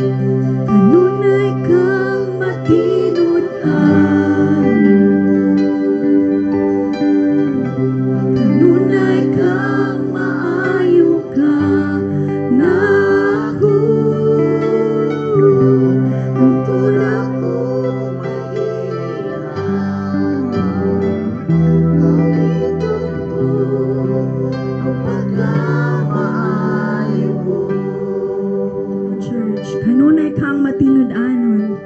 kanunay kang matinud-an, kanunay kang maayo ka na ako. Ang tulak ko mahirap, gamitin ko ang pagkamaayo mo. Church, kanunay kang matinud-anon,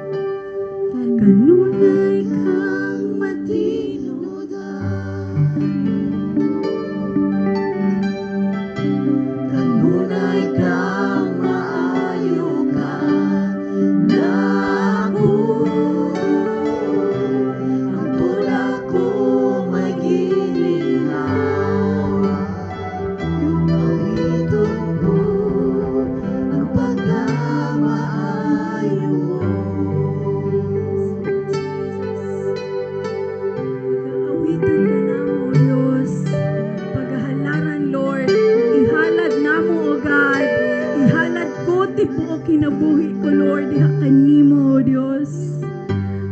kanunay kang matinud-anon, kanunay kang maayo ka na ako. Ang tulak ko may giliw, gamitin ko ang pagkamaayo mo. Pag-aawitan ka na mo, Diyos. Paghahalaran, Lord. Ihalad na mo, O God. Ihalad ko, tibuok kinabuhi ko, Lord. Iha kanimo, O Diyos.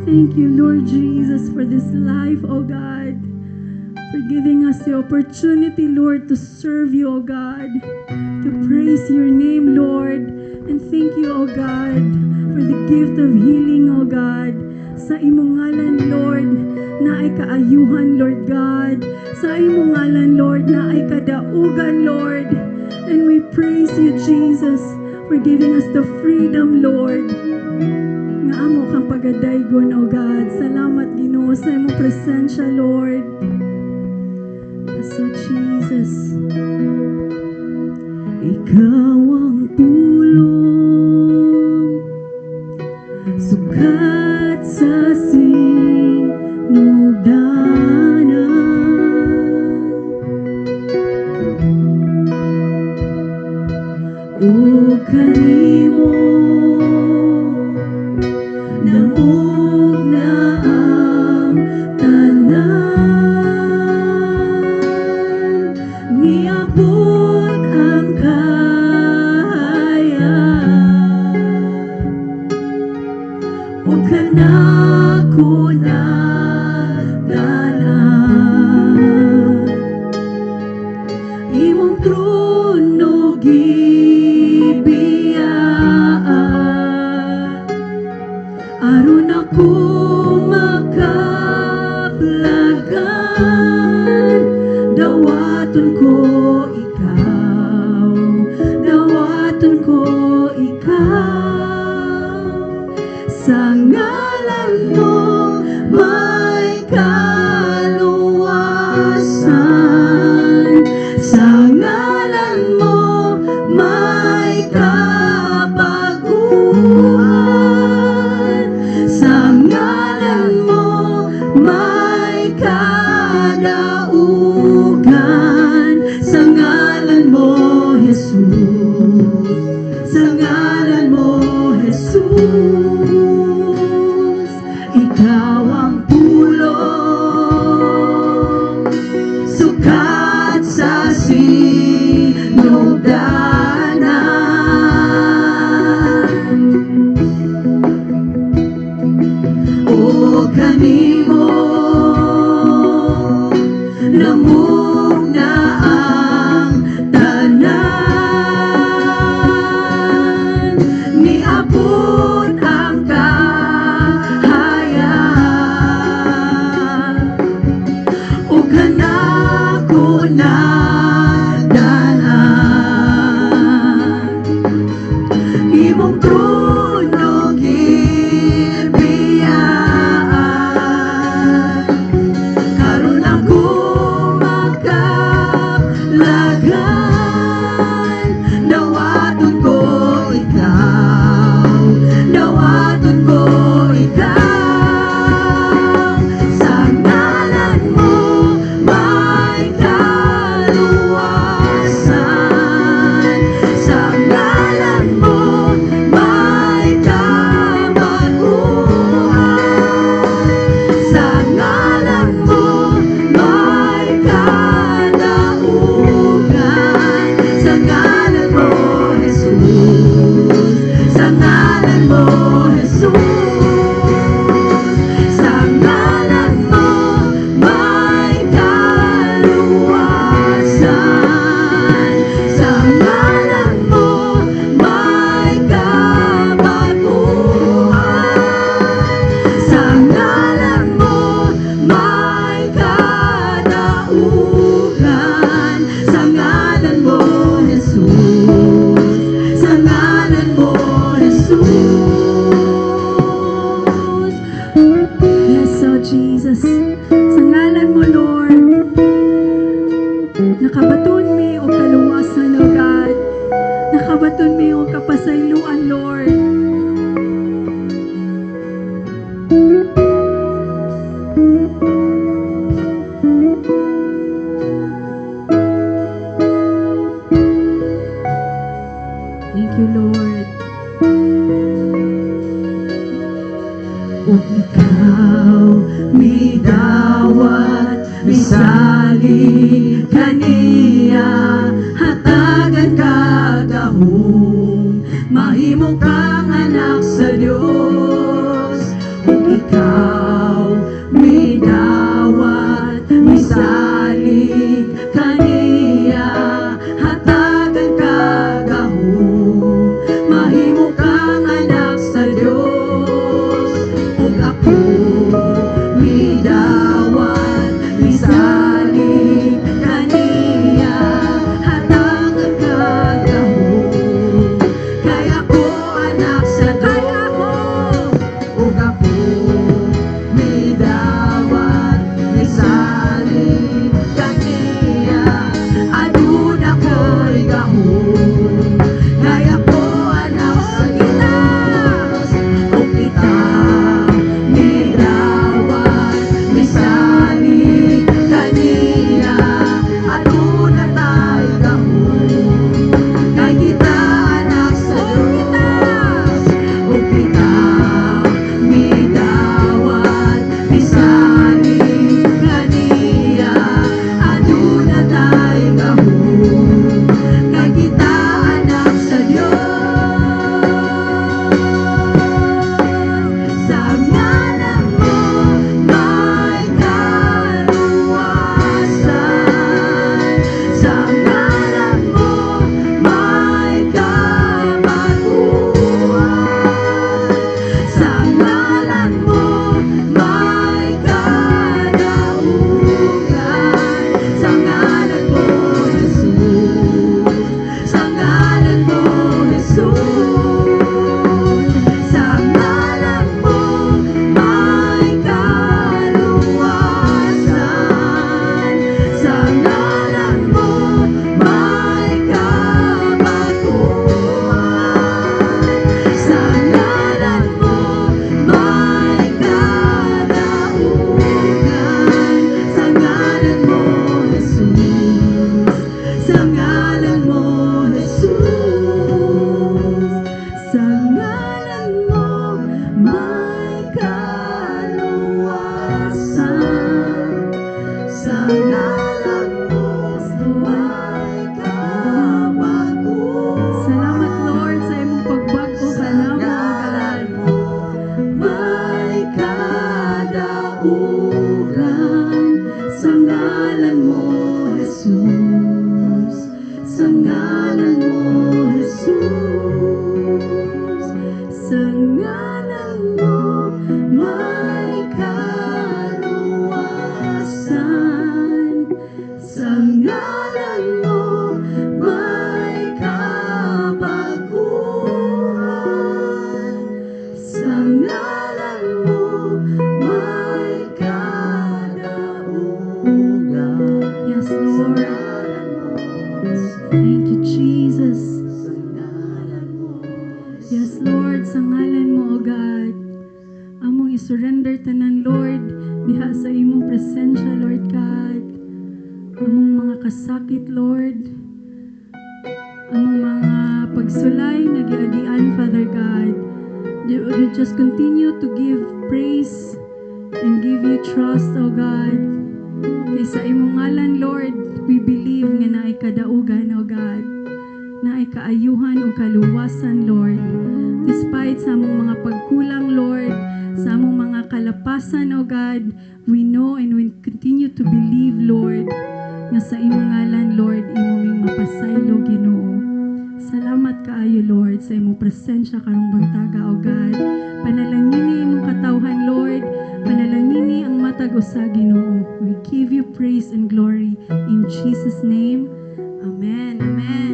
Thank you, Lord Jesus, for this life, O God. For giving us the opportunity, Lord, to serve you, O God. To praise your name, Lord. And thank you, O God, for the gift of healing, O God. Sa imong ngalan, Lord, na ay kaayuhan, Lord God. Sa imong ngalan, Lord, na ay kadaugan, Lord. And we praise you, Jesus, for giving us the freedom, Lord. Nga amo kang pagadaygon, O God. Salamat, Ginoo, sa imong presensya, Lord. So, Jesus, ikaw ang pulong, sukat sa sinugdanan. O kanimo namog na ang tanan, niabot ang kaya. O kanako na tanan, imong trono gibiyaan, aron ako makaplagan. Dawaton ko ikaw, dawaton ko ikaw. Sa ngalan mo may kaluwasan, sa ngalan mo may kabaguhan, sa ngalan mo may kadaugan, sa ngalan mo, Jesus, sa ngalan mo, Jesus. Ikaw ang pulong, sukat sa sinugdanan. O kanimo namog na ang tanan, niabot O ikaw, mi dawat, mi salig kaniya, hatagan kagahong, mahimo kang anak sa Dios. O ikaw, mi dawat, mi salig kaniya, hatagan kagahong, mahimo kang anak sa Dios. Ug ako midawat misalig kaniya, hatagan kagahong, kaya ko anak sa Dios. Ug ako midawat misalig kaniya, aduna ko'y gahong, kaya ko anak sa Dios. Ug kita midawat misalig kaniya, aduna tayo gahong, kay kita anak sa Dios. Ug kita midawat misalig kaniya, aduna tayo gahong, kay kita anak sa Dios. Sa ngalan mo may kaluwasan, sa ngalan mo may kabaguhan, sa ngalan mo may kadaugan, sa ngalan mo Jesus, sa ngalan mo Jesus, sa ngalan mo may kaluwasan, sa ngalan mo may kabaguhan, sa ngalan mo may kadaugan, sa ngalan mo Jesus, sa ngalan mo Jesus, sa ngalan mo may kaluwasan, sa ngalan mo may kabaguhan. Salamat Lord sa imong pagbago sa ngalan mo may kadaugan, sa ngalan mo Jesus, sa ngalan mo Jesus, sa ngalan mo may kaluwasan, sa ngalan mo may kabaguhan, sa ngalan mo may kadaugan. Yes, Lord. Thank you, Jesus. Yes, Lord, sa ngalan mo, O God, among isurrender tanan, Lord, diha sa imong presensya, Lord God. Among mga kasakit, Lord, among mga pagsulay na giagian, Father God. You just continue to give praise and give you trust, O God. Kay sa imong ngalan, Lord, we believe nga naay kadaugan, O God, naay kaayuhan o kaluwasan, Lord. Despite sa among mga pagkulang, Lord, sa among mga kalapasan, O God, we know and we continue to believe, Lord, nga sa imong ngalan, Lord, imong mapasaylo, Ginoo. Salamat kaayo, Lord, sa imong presensya karong buntaga, O God. Panalangini imong katawhan, Lord. Panalangini ang matag usa, Ginoo. We give you praise and glory in Jesus' name. Amen. Amen.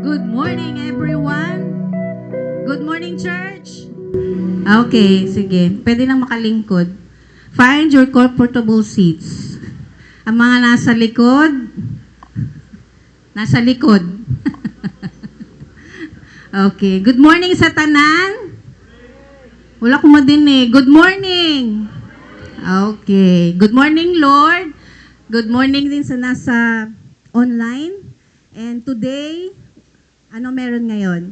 Good morning, everyone. Good morning, church. Okay, sige. Pwede nang makalingkod. Find your comfortable seats. Ang mga nasa likod, Okay. Good morning sa tanan. Wala ko madinig. Good morning. Okay. Good morning, Lord. Good morning din sa nasa online. And today, Ano meron ngayon?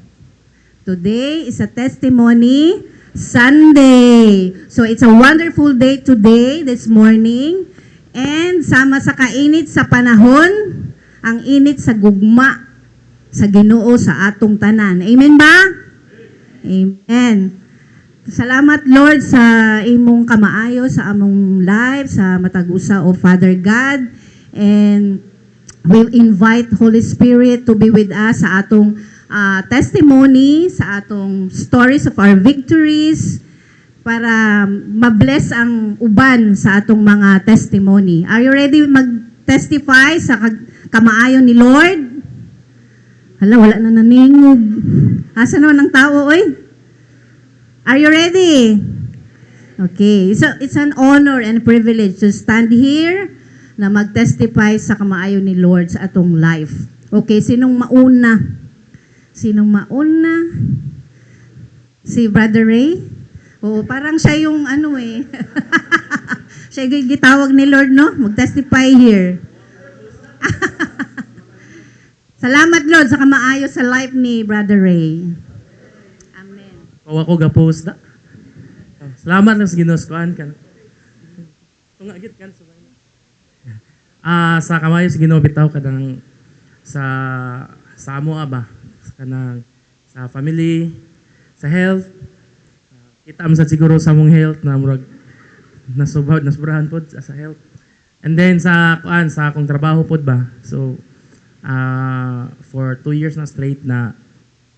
Today is a testimony Sunday. So it's a wonderful day today, this morning. And sama sa kainit sa panahon, ang init sa gugma sa Ginoo sa atong tanan. Amen ba? Amen. Salamat Lord sa imong kamaayo sa among life, sa matag-usa o Father God. And we'll invite Holy Spirit to be with us sa atong testimony, sa atong stories of our victories, para mabless ang uban sa atong mga testimony. Are you ready mag-testify sa kamaayo ni Lord? Hala, wala na naningog. Asa naman ang tao, oy? Are you ready? Okay. So, it's an honor and privilege to stand here na mag-testify sa kamaayo ni Lord sa atong life. Okay, sinong mauna? Sinong mauna? Si Brother Ray? Oo, parang siya yung ano eh. Siya yung gitawag ni Lord, no? Mag-testify here. Salamat, Lord, sa kamaayo sa life ni Brother Ray. Amen. O ako ga-post na. Salamat na sa ginoskuan ka. Tungagit kan sa kamayo sa Ginoo bitaw kadang sa amo ba kanang sa family, sa health. Kita mo sa siguro sa mong health na murag nasubrahan pod sa health. And then sa akong trabaho pod ba. So for 2 years na straight na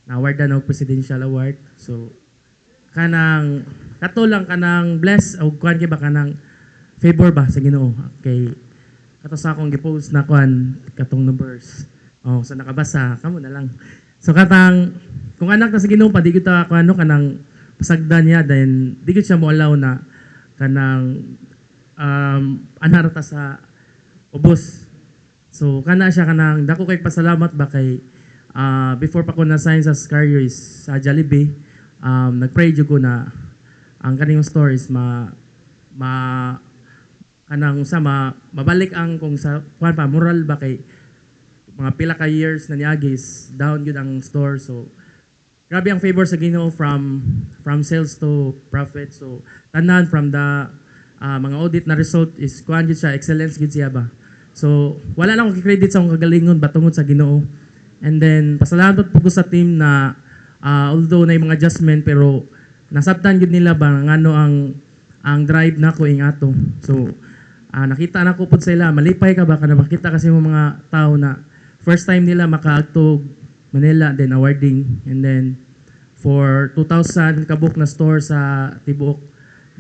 awardan og presidential award. So kanang katulang kanang bless o kuan kay ba kanang favor ba sa Ginoo. Okay. Kato sa akong gi-post na kuan katong numbers. Oh, sa nakabasa kamo na lang. So katang kung anak na sa Ginoo pa di gyud ta kuan kanang pasagdan niya then di gyud siya mo allow na kanang anarata sa ubos. So kana siya kanang dako kay pasalamat ba kay before pa ko na-sign sa Scario is sa Jollibee, nag-pray jud ko na ang kaniyong stories mabalik ang kung sa kuan pa moral ba kay mga pila ka years na niagis down gyud ang store. So grabe ang favor sa Ginoo from sales to profit. So tanan from the mga audit na result is kuan gyud siya, excellence gyud siya ba. So wala lang akong credit sa akong kagalingon batungod sa Ginoo. And then pasalamat po ko sa team na although na mga adjustment pero nasabtan gyud nila ba ngano ang drive nako ing ato. So nakita na ko pud sa ila malipay ka ba kana makita kasi mo mga tao na first time nila makaagtog Manila then awarding, and then for 2,000 kabuk na store sa tibuok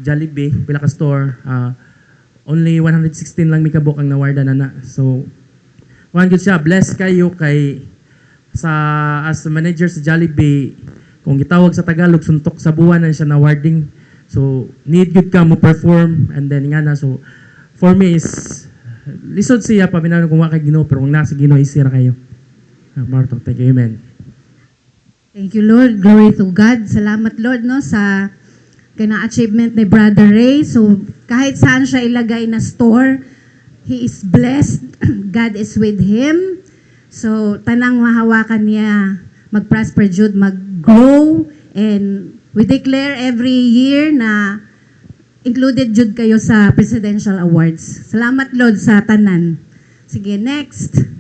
Jollibee pila ka store, only 116 lang mi kabuk ang nawardan na. So kuan gyud siya, bless kayo kay as manager sa Jollibee, kung gitawag sa Tagalog suntok sa buwan na siya na awarding. So need good ka mo perform, and then nga na. So for me is lisod siya paminaw kung wa kay Ginoo, pero kung nasa Ginoo isira kayo. Marto, thank you, amen. Thank you, Lord. Glory to God. Salamat, Lord, no, sa kanang achievement ni Brother Ray. So kahit saan siya ilagay na store, he is blessed. God is with him. So tanang mahawakan niya, mag-prosper jud, mag-grow, and we declare every year na included jud kayo sa presidential awards. Salamat, Lord, sa tanan. Sige, next.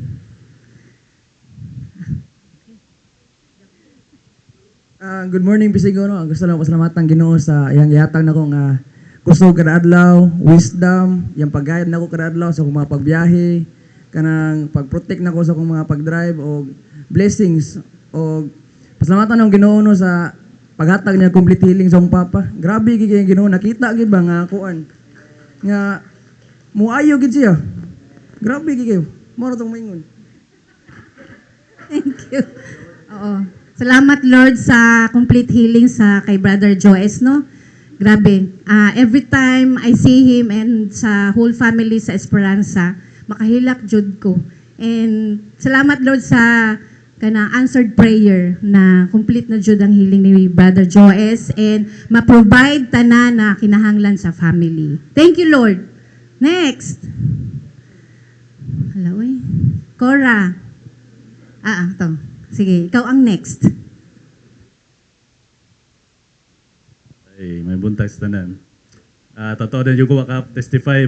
Good morning, Pisigono. Ang gusto lang pasalamatan Ginoo sa iyang ihatag nako nga kusog kada adlaw, wisdom, yang pag-guide nako kada adlaw sa akong mga pagbiyahe, kanang pag-protect nako sa akong mga pag-drive o blessings o pasalamatan ng Ginoo no sa paghatag niya complete healing sa akong papa. Grabe gid kay Ginoo, nakita gid ba nga kuan nga muayo gid siya. Grabe gid kayo. Mo ra tong maingon. Thank you. Oo. Salamat, Lord, sa complete healing sa kay Brother Joyce, no? Grabe. Every time I see him and sa whole family sa Esperanza, makahilak jud ko. And salamat, Lord, sa kana answered prayer na complete na jud ang healing ni Brother Joyce and ma-provide tanan na kinahanglan sa family. Thank you, Lord. Next. Hello, Cora. To. Sige, ikaw ang next. Ay, may buntag sa tanan. Totoo din yung ko testify.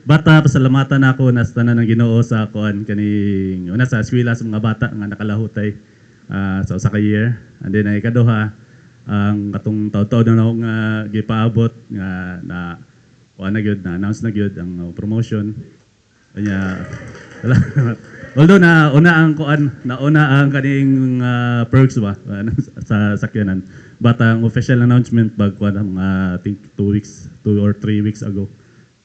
Bata, pasalamatan ako na sa tanan ng Ginoo sa kuan kaning una sa eskwela sa mga bata nga nakalahutay sa usa ka year. And then ay ikaduha ang katong taw-taw na ako nga gipaabot nga na kuan na gyud na announce na gyud ang promotion. Kanya although na una ang kuan nauna ang kaning perks ba sa sakyanan. But ang official announcement bag kuan mga I think 2 or 3 weeks ago.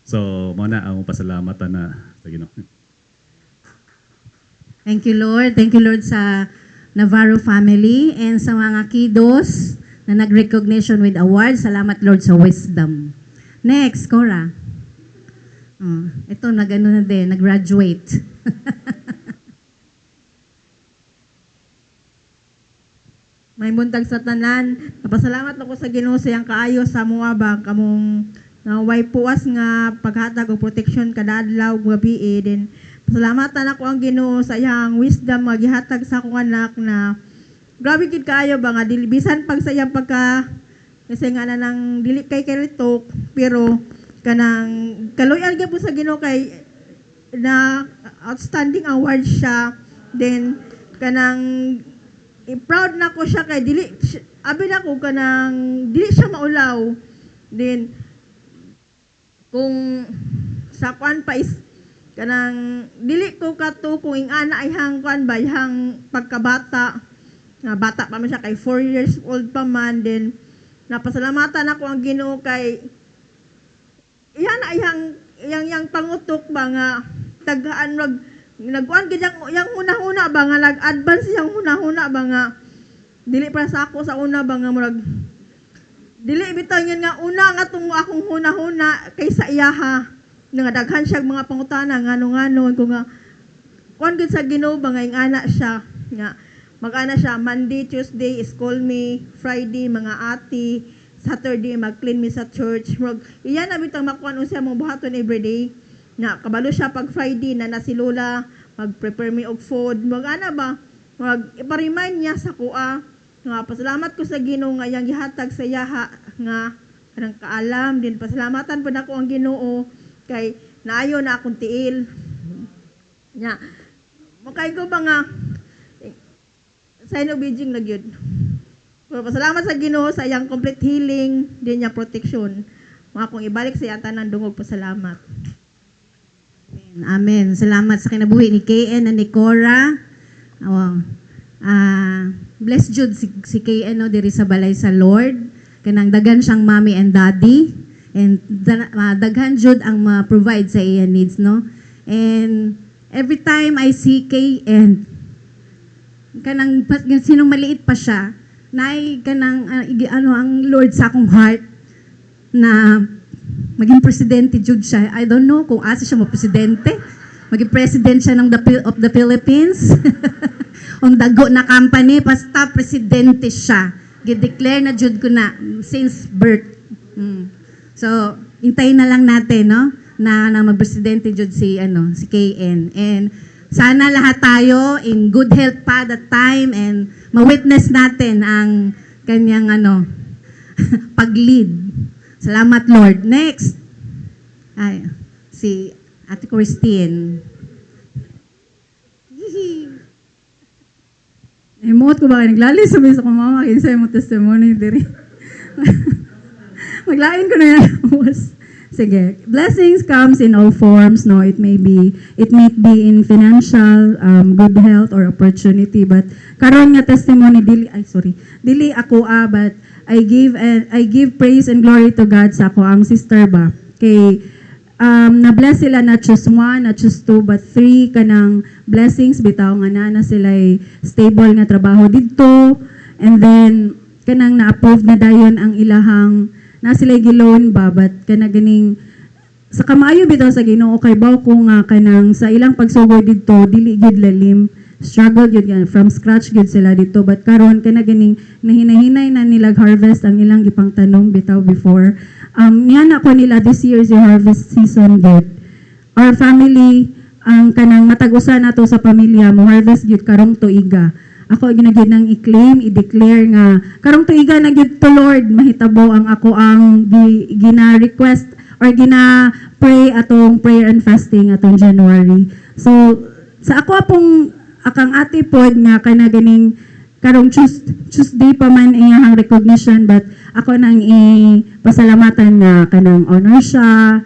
So, muna ang pasalamatan na sa Ginoo. Thank you, Lord. Thank you, Lord, sa Navarro family and sa mga kiddos na nag-recognition with awards. Salamat, Lord, sa wisdom. Next, Cora. Ito, nag-ano na din, nag-graduate. May buntag sa tanan. Napasalamat ako sa Ginoo sa iyang kaayo sa mga ba kamong na way puas nga paghatag og protection kada adlaw gabi din. Pasalamatan ako ang Ginoo sa iyang wisdom nga gihatag sa akong anak na grabe gid kaayo ba nga dili bisan pag sa iyang pagka kasi nga na nang dili kay keritok pero kanang kaloyan gyud po sa Ginoo kay na outstanding award siya. Then kanang proud na ko siya kay dili abi na ko kanang dili siya maulaw. Then kung sa kwan pa is kanang dili ko kato kung ingana ay hang kwan ba hang pagkabata nga bata pa man siya kay 4 years old pa man. Then napasalamatan ako ang Ginoo kay iyan ay yang pangutok ba nga tagaan nagkuan gid yang una-una ba nga nag-advance yang una-una ba nga dili para sa ako sa una ba nga murag dili bitaw yun nga una nga tong akong huna-huna kaysa iyaha nga daghan siya mga pangutana ngano-ngano ko nga kuan gid sa Ginoo ba nga ingana siya nga mag-ana siya Monday, Tuesday is call me, Friday mga ati, Saturday mag-clean me sa church. Iyan na bitang makuan unsa mong buhaton everyday. Na kabalo siya pag Friday na si Lola mag-prepare me og food. Mag-ana ba? Ipa-remind niya sa kuha nga pasalamat ko sa Ginoo nga yang gihatag sa yaha nga kanang kaalam din pasalamatan pud ako ang Ginoo kay naayo na akong tiil nya makay ko ba nga sign of aging na gyud. Pero pasalamat sa Ginoo sa iyang complete healing din niya protection mga kong ibalik sa iyang tanang dungog pasalamat. Amen. Salamat sa kinabuhi ni KN and ni Cora. Bless Jude si KN no, diri sa balay sa Lord. Kanang daghan siyang mommy and daddy. And daghan Jude ang ma-provide sa iya needs, no? And every time I see KN, kanang sinong maliit pa siya, naay kanang ang Lord sa akong heart na maging presidente Jude siya. I don't know kung asa siya mo-presidente. Maging president siya of the Philippines. Ang dago na company, basta presidente siya. Gi-declare na Jude ko na since birth. So, hintayin na lang natin, no? Na mag-presidente Jude si KN. And sana lahat tayo in good health pa that time and ma-witness natin ang kanyang pag-lead. Salamat, Lord. Next. Ay, si Ate Christine. Imot ko ba kayo naglalis sabi sa kong mama kinsa mo testimony diri. Maglain ko na yan. Sige. Blessings comes in all forms, no? It may be in financial, good health or opportunity, but karon nga testimony dili ako but I give praise and glory to God sa ako ang sister ba. Kay na-bless sila not just 1, not just 2, but 3 kanang blessings bitaw nga na sila stable nga trabaho dito. And then kanang na-approve na dayon ang ilahang na sila giloan ba, but kana ganing sa kamayo bitaw sa Ginoo kay baw ko nga kanang sa ilang pagsugod dito dili gid lalim, struggle gid from scratch gid sila dito, but karon kana ganing nahinahinay na nilag harvest ang ilang gipang tanom bitaw before. Yan ako nila this year is harvest season gid. Our family ang kanang matag-usa nato sa pamilya mo harvest gid karong tuiga. ako ginagid nang i-claim, i-declare nga karong tuiga na gyud to Lord mahitabo ang ako ang gina-request or gina-pray atong prayer and fasting atong January. So sa ako pong akang ate pod nga kana ganing karong Tuesday pa man iyang recognition, but ako nang pasalamatan nga kanang honor siya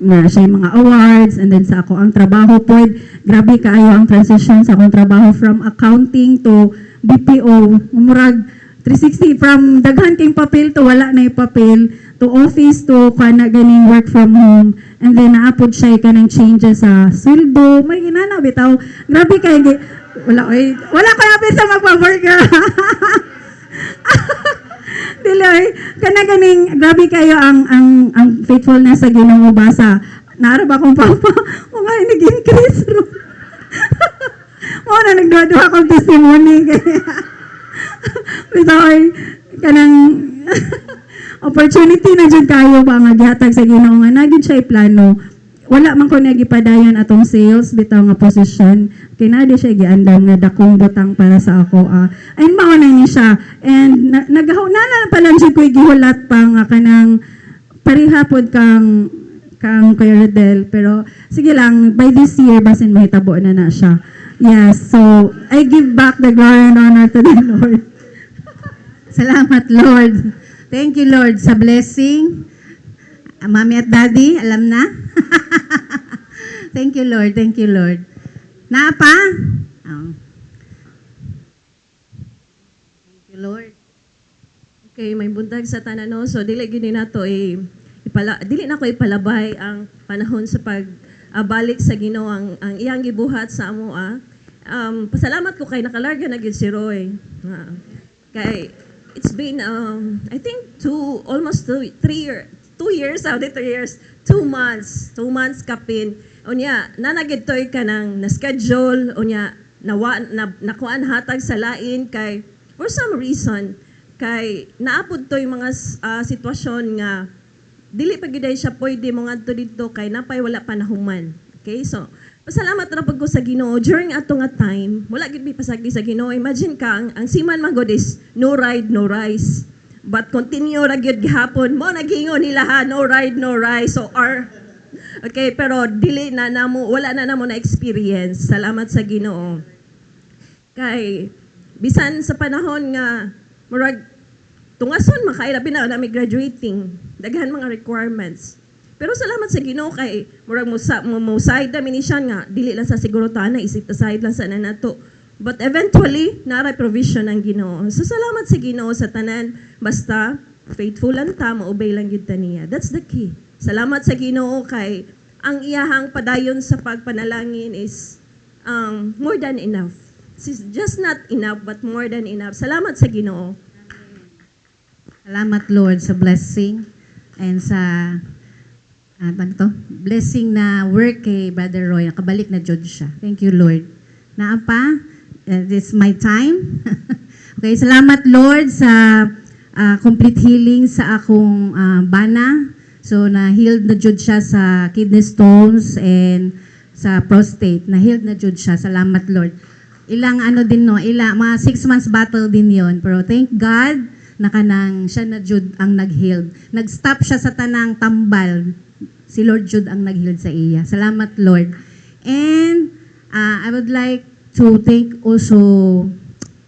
nga siya yung mga awards, and then sa ako ang trabaho pod, grabe kaayo ang transition sa akong trabaho from accounting to BPO, murag 360 from daghan kayong papel to wala na yung papel to office to kana ganing work from home, and then naapod siya kanang changes sa sweldo, may ginana bitaw, grabe kay wala ko napin sa magpa-burger. Dili, kana ganing grabe kayo ang faithfulness sa Ginoo basa. Naara ba akong papa? O nga, nag-increase ro. O na, nagduwa akong testimony. Bitaw ay, kanang opportunity na dyan kayo ba nga gihatag sa Ginoo nga nagid siya plano. Wala man ko nagipadayon atong sales bitaw nga position, kay na di siya giandam nga dakong butang para sa ako. Ay mao na ni siya, and naghahunana pa lang siya ko'y gihulat pa nga kanang pareha pod kang Kuya Rodel, pero sige lang, by this year basin mahitabo na siya. Yes, so I give back the glory and honor to the Lord. Salamat, Lord. Thank you, Lord, sa blessing. Mami at Daddy, alam na? Thank you, Lord. Thank you, Lord. Naapa? Oh. Thank you, Lord. Okay, may buntag sa tanan no. So dili gini nato dili na ko ipalabay ang panahon sa balik sa Ginoo ang iyang gibuhat sa amo. Pasalamat ko kay nakalarga na gyud si Roy. Kay it's been I think 2 years, 2 months kapin. Unya, nanagitoy ka ng na-schedule, unya, nakuan hatag sa lain kay, for some reason, kay naapod to yung mga sitwasyon nga, dili pa giday siya pwede mo nga dito kay napay wala panahuman. Okay, so, pasalamat na pag ko sa Ginoo during ato nga time, wala gid mi pasagi sa Ginoo. Imagine ka, ang siman man god is no ride, no rise. But continue ra gyud gihapon mo naghingon nila ha, no ride no rise. So okay, pero dili na namo, wala na namo na experience. Salamat sa Ginoo. Kay bisan sa panahon nga murag tungason makailabi na mi graduating, daghan mga requirements. Pero salamat sa Ginoo kay murag mo side na minisyan nga dili lang sa siguro na isip ta side lang sa nato. But eventually, naray provision ang Ginoo. So salamat sa Ginoo sa tanan, basta faithful lang ta, maobey lang yun ta niya. That's the key. Salamat sa Ginoo kay ang iyahang padayon sa pagpanalangin is more than enough. It's just not enough, but more than enough. Salamat sa Ginoo. Salamat, Lord, sa blessing and sa blessing na work kay Brother Roy. Nakabalik na jud siya. Thank you, Lord. Naapa? This is my time. Okay, salamat Lord sa complete healing sa akong bana. So na-healed na jud siya sa kidney stones and sa prostate. Na-healed na jud siya. Salamat Lord. Ilang mga 6 months battle din yon. Pero thank God na kanang siya na jud ang nag-healed. Nag-stop siya sa tanang tambal. Si Lord jud ang nag-healed sa iya. Salamat Lord. And I would like to thank also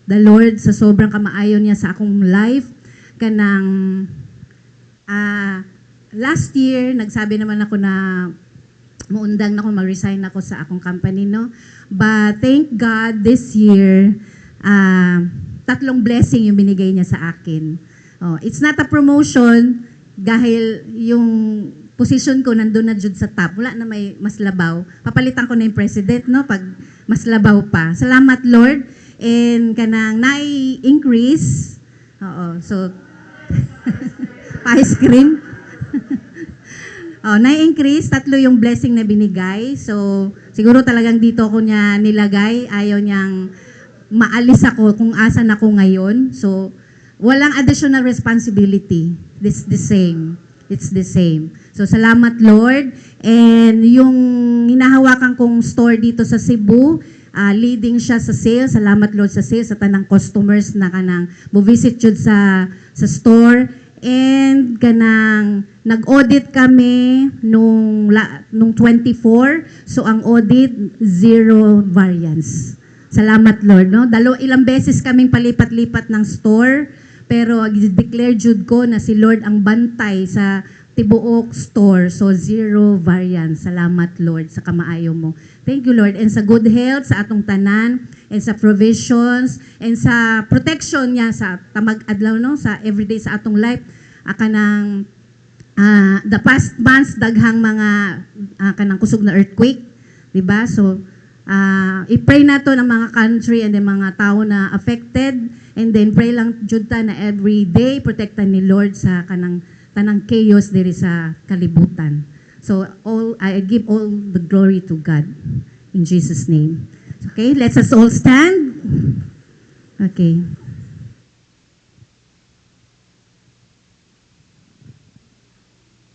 the Lord sa sobrang kamaayon niya sa akong life. Kanang last year, nagsabi naman ako na muundang na ako, mag-resign ako sa akong company, no? But thank God, this year, 3 blessing yung binigay niya sa akin. It's not a promotion dahil yung position ko nandun na jud sa top. Wala na may mas labaw. Papalitan ko na yung president, no? Pag mas labaw pa. Salamat, Lord. And kanang nai-increase. So, pa-ice cream. Nai-increase. 3 yung blessing na binigay. So, siguro talagang dito ko niya nilagay. Ayaw niyang maalis ako kung asan ako ngayon. So, walang additional responsibility. It's the same. It's the same. So, salamat Lord. And yung hinahawakan kong store dito sa Cebu, leading siya sa sales. Salamat Lord sa sales, sa tanang customers na kanang mo-visit jud sa store. And kanang nag-audit kami nung 24. So ang audit, 0 variance. Salamat Lord, no? Ilang beses kaming palipat-lipat ng store, pero declare jud ko na si Lord ang bantay sa tibuok store. So 0 variance. Salamat Lord sa kamaayo mo. Thank you Lord. And sa good health sa atong tanan, and sa provisions, and sa protection niya sa tamag adlaw, no? Sa everyday sa atong life. Kanang the past months daghang mga kanang kusog na earthquake, di ba? So i-pray nato ng mga country and the mga tao na affected, and then pray lang jud ta na every day protektan ni Lord sa kanang tanang chaos diri sa kalibutan. So I give all the glory to God in Jesus name. Okay, let's us all stand. Okay.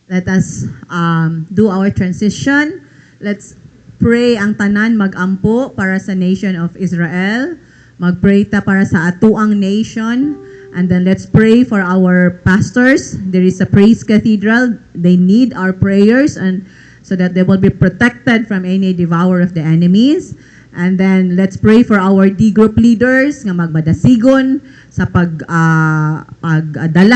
Let us do our transition. Let's pray ang tanan magampo para sa nation of Israel. Magpray ta para sa atuang nation. And then let's pray for our pastors. There is a praise cathedral. They need our prayers and so that they will be protected from any devour of the enemies. And then let's pray for our D group leaders nga magmadasigon sa pagdala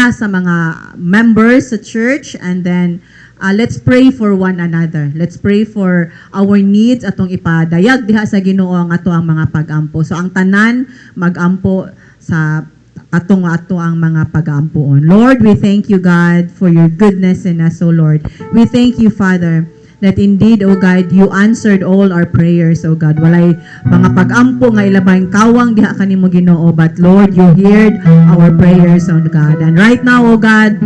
sa mga members sa church. And then let's pray for one another. Let's pray for our needs atong ipadayag diha sa Ginoo ang ato ang mga pag-ampo. So ang tanan magampo sa atong ang mga pag-aampoon. Lord, we thank you, God, for your goodness in us, O Lord. We thank you, Father, that indeed, O God, you answered all our prayers, O God. Walay mga pag-ampo nga ilabang kawang diha kanimo Ginoo, but Lord, you heard our prayers, O God. And right now, O God,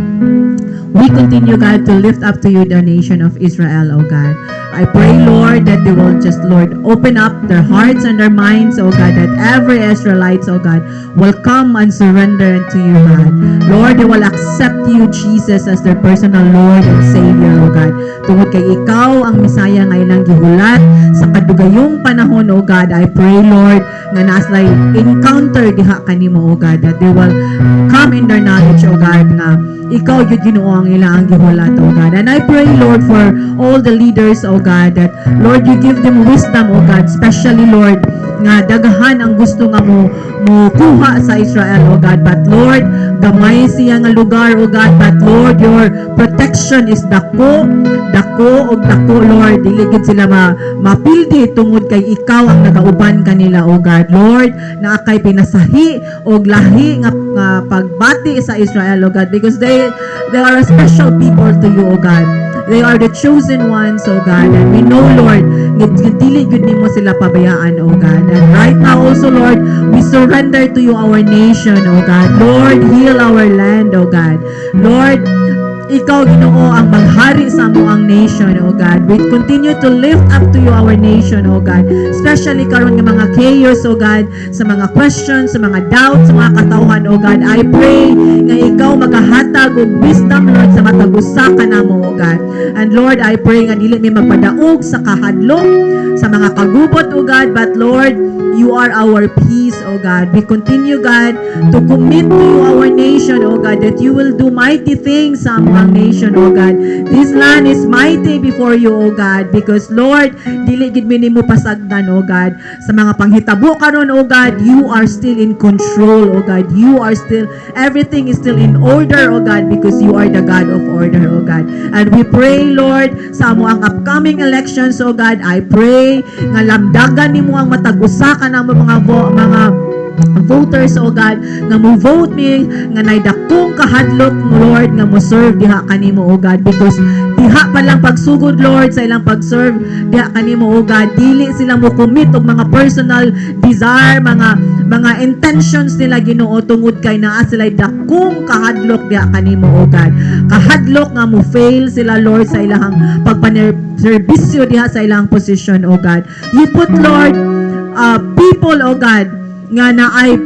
we continue, God, to lift up to you the nation of Israel, O God. I pray, Lord, that they will just, Lord, open up their hearts and their minds, O God, that every Israelites, O God, will come and surrender unto you, God. Lord, they will accept you, Jesus, as their personal Lord and Savior, O God. Tungod kay ikaw ang Misaya nga ilang gihulat sa kadugayong panahon, O God. I pray, Lord, nga naslay encounter diha kanimo, O God, that they will come in their knowledge, O God, nga ikaw yun Ginoo ang ilang gihulat, O God. And I pray, Lord, for all the leaders, O God, that, Lord, you give them wisdom, O God, especially, Lord, nga dagahan ang gusto nga mo kuha sa Israel, O God. But, Lord, gamay siya nga lugar, O God. But, Lord, your protection is dako, Lord. Dili gid sila mapildi tungod kay ikaw ang nagauban kanila, O God. Lord, na akay pinasahi og lahi nga pagbati sa Israel, O God, because they are a special people to you, O God. They are the chosen ones, O God. And we know, Lord, dili gud nimo sila pabayaan, O God. And right now also, Lord, we surrender to you our nation, O God. Lord, heal our land, O God. Lord, ikaw Ginoo ang maghari sa amuang nation, O God. We continue to lift up to you our nation, O God. Especially karon nga mga chaos, O God, sa mga questions, sa mga doubts, sa mga katawhan, O God. I pray nga ikaw magahatag og wisdom, Lord, sa matag usa kanamo, O God. And Lord, I pray nga dili mi magpadaog sa kahadlok, sa mga kagubot, O God, but Lord, you are our peace, O God. We continue, God, to commit to you our nation, O God, that you will do mighty things sa among nation, O God. This land is mighty before you, O God, because, Lord, dili gid mi nimo pasagdan, O God. Sa mga panghitabo karon, O God, you are still in control, O God. You are still, everything is still in order, O God, because you are the God of order, O God. And we pray, Lord, sa among upcoming elections, O God, I pray nga lamdagan nimo ang matag-usa ka ng mga voters, O God, nga mo vote me nga naidakong kahadlok, Lord, nga mo serve diha kanimo, O God, because diha pa lang pagsugod, Lord, sa ilang pag-serve diha kanimo, O God, dili sila mo commit og mga personal desire, mga intentions nila Ginoo tungod kay naa sila dakong kahadlok diha kanimo, O God. Kahadlok nga mo fail sila, Lord, sa ilang pagpanerbisyo diha sa ilang position, O God. You put, Lord, people, O God, nga na ay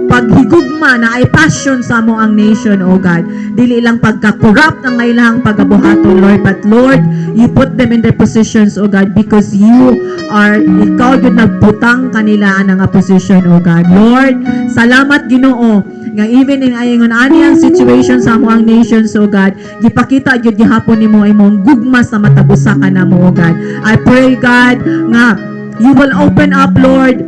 paghigugma na ay passion sa mo ang nation, O God. Dili lang pagka-corrupt ang ilang pagabuhaton, Lord, but Lord, you put them in their positions, O God, because ikaw yun nagbutang kanila ang position, O God. Lord, salamat Ginoo nga even in ayon ani ang situation sa mo ang nations, O God, gipakita gyud gihapon nimo imong gugma sa matagusa ka namo, O God. I pray, God, nga you will open up, Lord,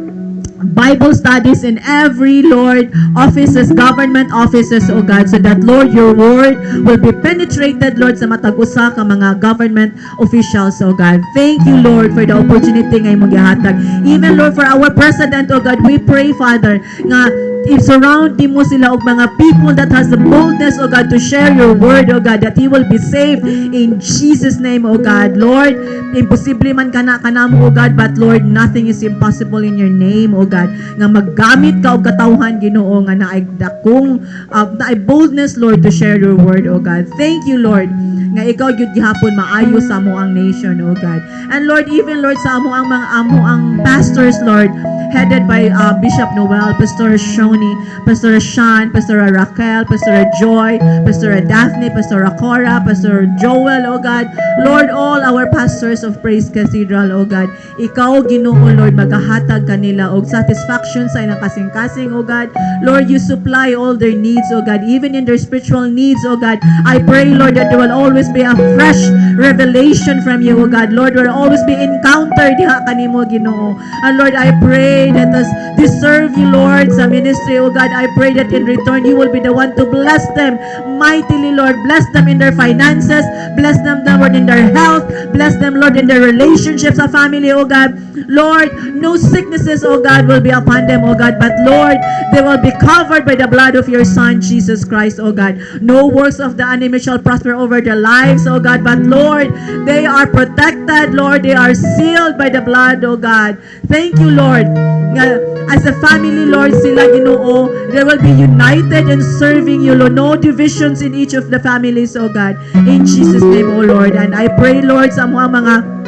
Bible studies in every, Lord, offices, government offices, O God, so that, Lord, your word will be penetrated, Lord, sa matagusa ka mga government officials, O God. Thank you, Lord, for the opportunity nga imong gihatag. Even, Lord, for our president, O God, we pray, Father, nga i-surround mo sila og mga people that has the boldness, O God, to share your word, O God, that he will be saved in Jesus' name, O God. Lord, imposible man kanamo, O God, but Lord, nothing is impossible in your name, O God. Nga maggamit ka og katawhan, Ginoo, nga naay dakong naay boldness, Lord, to share your word, O God. Thank you, Lord, nga ikaw gyud gihapon maayo sa amo ang nation, O God. And Lord, even Lord sa amo ang pastors, Lord, headed by Bishop Noel, Pastor Shoni, Pastor Sean, Pastor Raquel, Pastor Joy, Pastor Daphne, Pastor Cora, Pastor Joel, O God. Lord, all our pastors of Praise Cathedral, O God, ikaw Ginoo, Lord, magahatag kanila og satisfaction sa ilang kasing-kasing, O God. Lord, you supply all their needs, O God, even in their spiritual needs, O God. I pray, Lord, that there will always be a fresh revelation from you, O God. Lord, there will always be encounter diha kanimo, Ginoo. And Lord, I pray that as they serve you, Lord, sa ministry, O God, I pray that in return you will be the one to bless them mightily, Lord. Bless them in their finances, bless them, Lord, in their health, bless them, Lord, in their relationships sa family, O God. Lord, no sicknesses, O God, will be upon them, O God, but Lord, they will be covered by the blood of your Son, Jesus Christ, O God. No works of the enemy shall prosper over their lives, O God, but Lord, they are protected, Lord, they are sealed by the blood, O God. Thank you, Lord. As a family, Lord, sila Ginoo, they will be united in serving you, Lord. No divisions in each of the families, O God. In Jesus' name, O Lord. And I pray, Lord, sa mga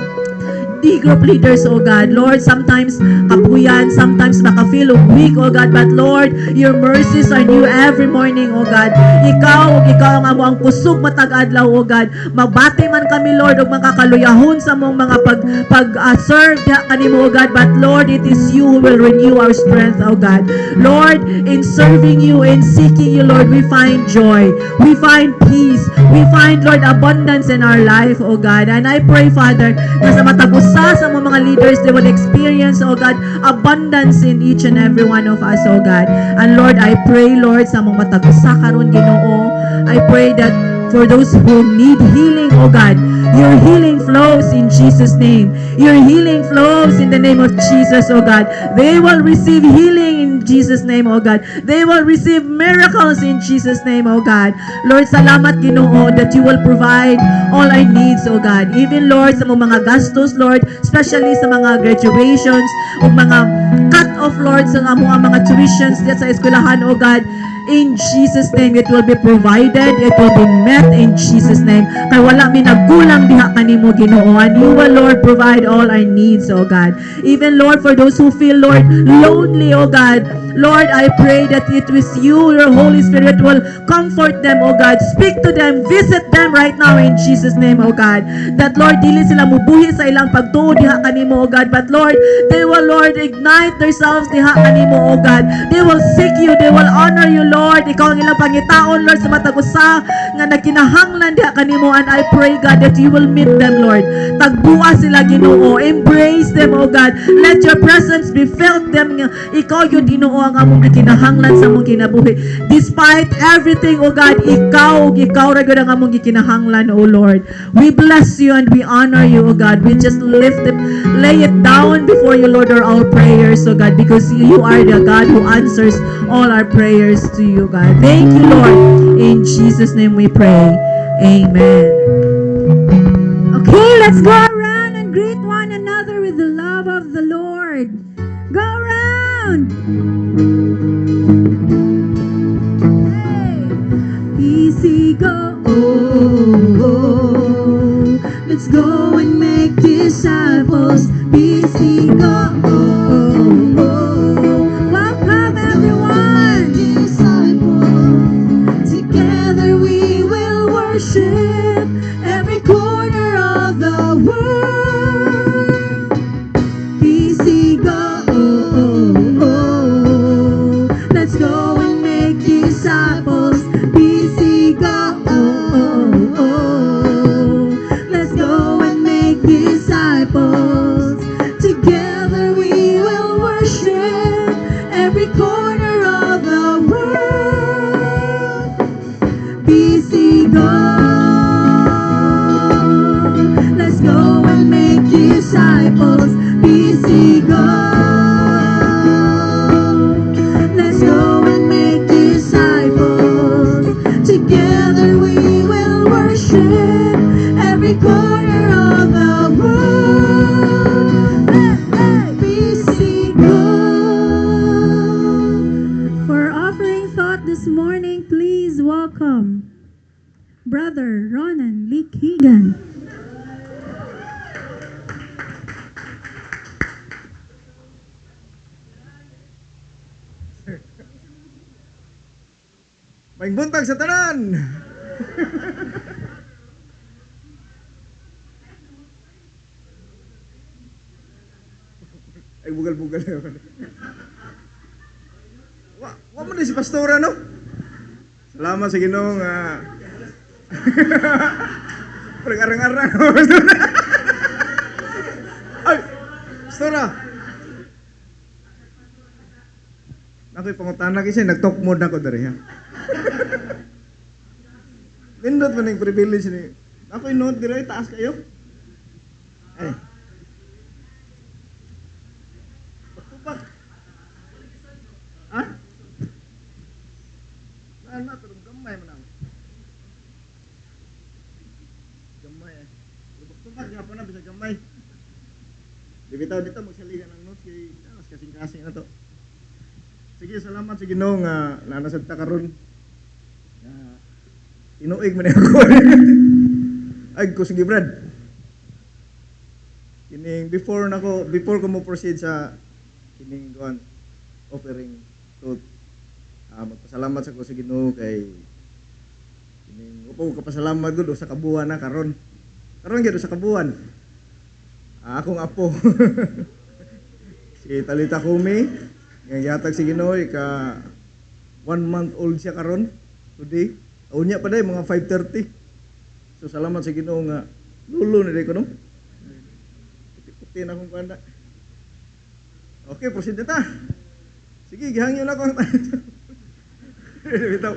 group leaders, O God. Lord, sometimes kapuyan, sometimes makafeel weak, O God, but Lord, your mercies are new every morning, O God. Ikaw ang amo ang kusog matag adlaw, O God. Magbati man kami, Lord, og makakaluyahon sa mong mga pag-serve kanimo, O God, but Lord, it is you who will renew our strength, O God. Lord, in serving you, in seeking you, Lord, we find joy, we find peace, we find, Lord, abundance in our life, O God. And I pray, Father, na sa matagos sa mga leaders, they will experience, O God, abundance in each and every one of us, O God. And Lord, I pray, Lord, sa mga matagusa karon, Ginoo, I pray that for those who need healing, O God, your healing flows in Jesus' name. Your healing flows in the name of Jesus, O God. They will receive healing in Jesus' name, O God. They will receive miracles in Jesus' name, O God. Lord, salamat, Ginoo, that you will provide all our needs, O God. Even, Lord, sa mga gastos, Lord, especially sa mga graduations, o mga cut-off, Lord, sa mga tuitions diyan sa eskwelahan, O God. In Jesus' name, it will be provided, it will be met in Jesus' name. Kaya wala mi nagkulang diha kanimo, Ginoo. And you will, Lord, provide all our needs, O God. Even, Lord, for those who feel, Lord, lonely, O God, Lord, I pray that it was you, your Holy Spirit, will comfort them, O God. Speak to them, visit them right now in Jesus' name, O God. That, Lord, dili sila mubuhi sa ilang pagtuo diha kanimo, O God. But, Lord, they will, Lord, ignite themselves diha kanimo, O God. They will seek you, they will honor you, Lord. Ikaw ang ilang pangitaon, Lord, sa matagusa nga nagkinahanglan diha kanimo. And I pray, God, that you will meet them, Lord. Tagbua sila, Ginoo. Embrace them, O God. Let your presence be felt them. Ikaw yun, Ginoo, ang among gikinahanglan sa among kinabuhi. Despite everything, O God, ikaw ra gyud ang among gikinahanglan, O Lord. We bless you and we honor you, O God. We just lay it down before you, Lord, our prayers, O God, because you are the God who answers all our prayers to you, God. Thank you, Lord. In Jesus' name we pray. Amen. Okay, let's go around and greet one another with the love of the Lord. Go around. Easy go. Let's go and make disciples. Easy go. Welcome everyone. this morning, please welcome Brother Ronan Likigan. Maing buntag sa tanan. Ay bugal-bugal na. Wa man si pastora no. Salamat sa Ginoo nga arang-arang. Ay, pastora. Ako'y pangutana kasi nag-talk mode na ko dari ha. Nindot man yung privilege ni. Ako'y note dire taas kayo. Ay. Pagtupak. Ha? Na pero gamay man ako. Gamay eh. Pagtupak gyapon na bisa gamay. Di bitaw dito magsaligan ng notes kay mas kasing-kasing na to. Sige, salamat sa Ginoo nga nanasad ta karon. Inuig man ako. Ay ko sige Brad. Kining before ko mo proceed sa kining duan offering to magpasalamat sa ko sa Ginoo kay kining upo ka pasalamat gud sa kabuan na karon. Karon gyud sa kabuan. Akong apo. Si Talita Kumi, nga yatag si Ginoo ka 1 month old siya karon today. Unya pa day mga 5:30. So salamat sa Ginoo nga lulo ni day ko no. Puti na akong kanda. Okay, proceed na ta. Sige, gihangyo na ko. Bitaw.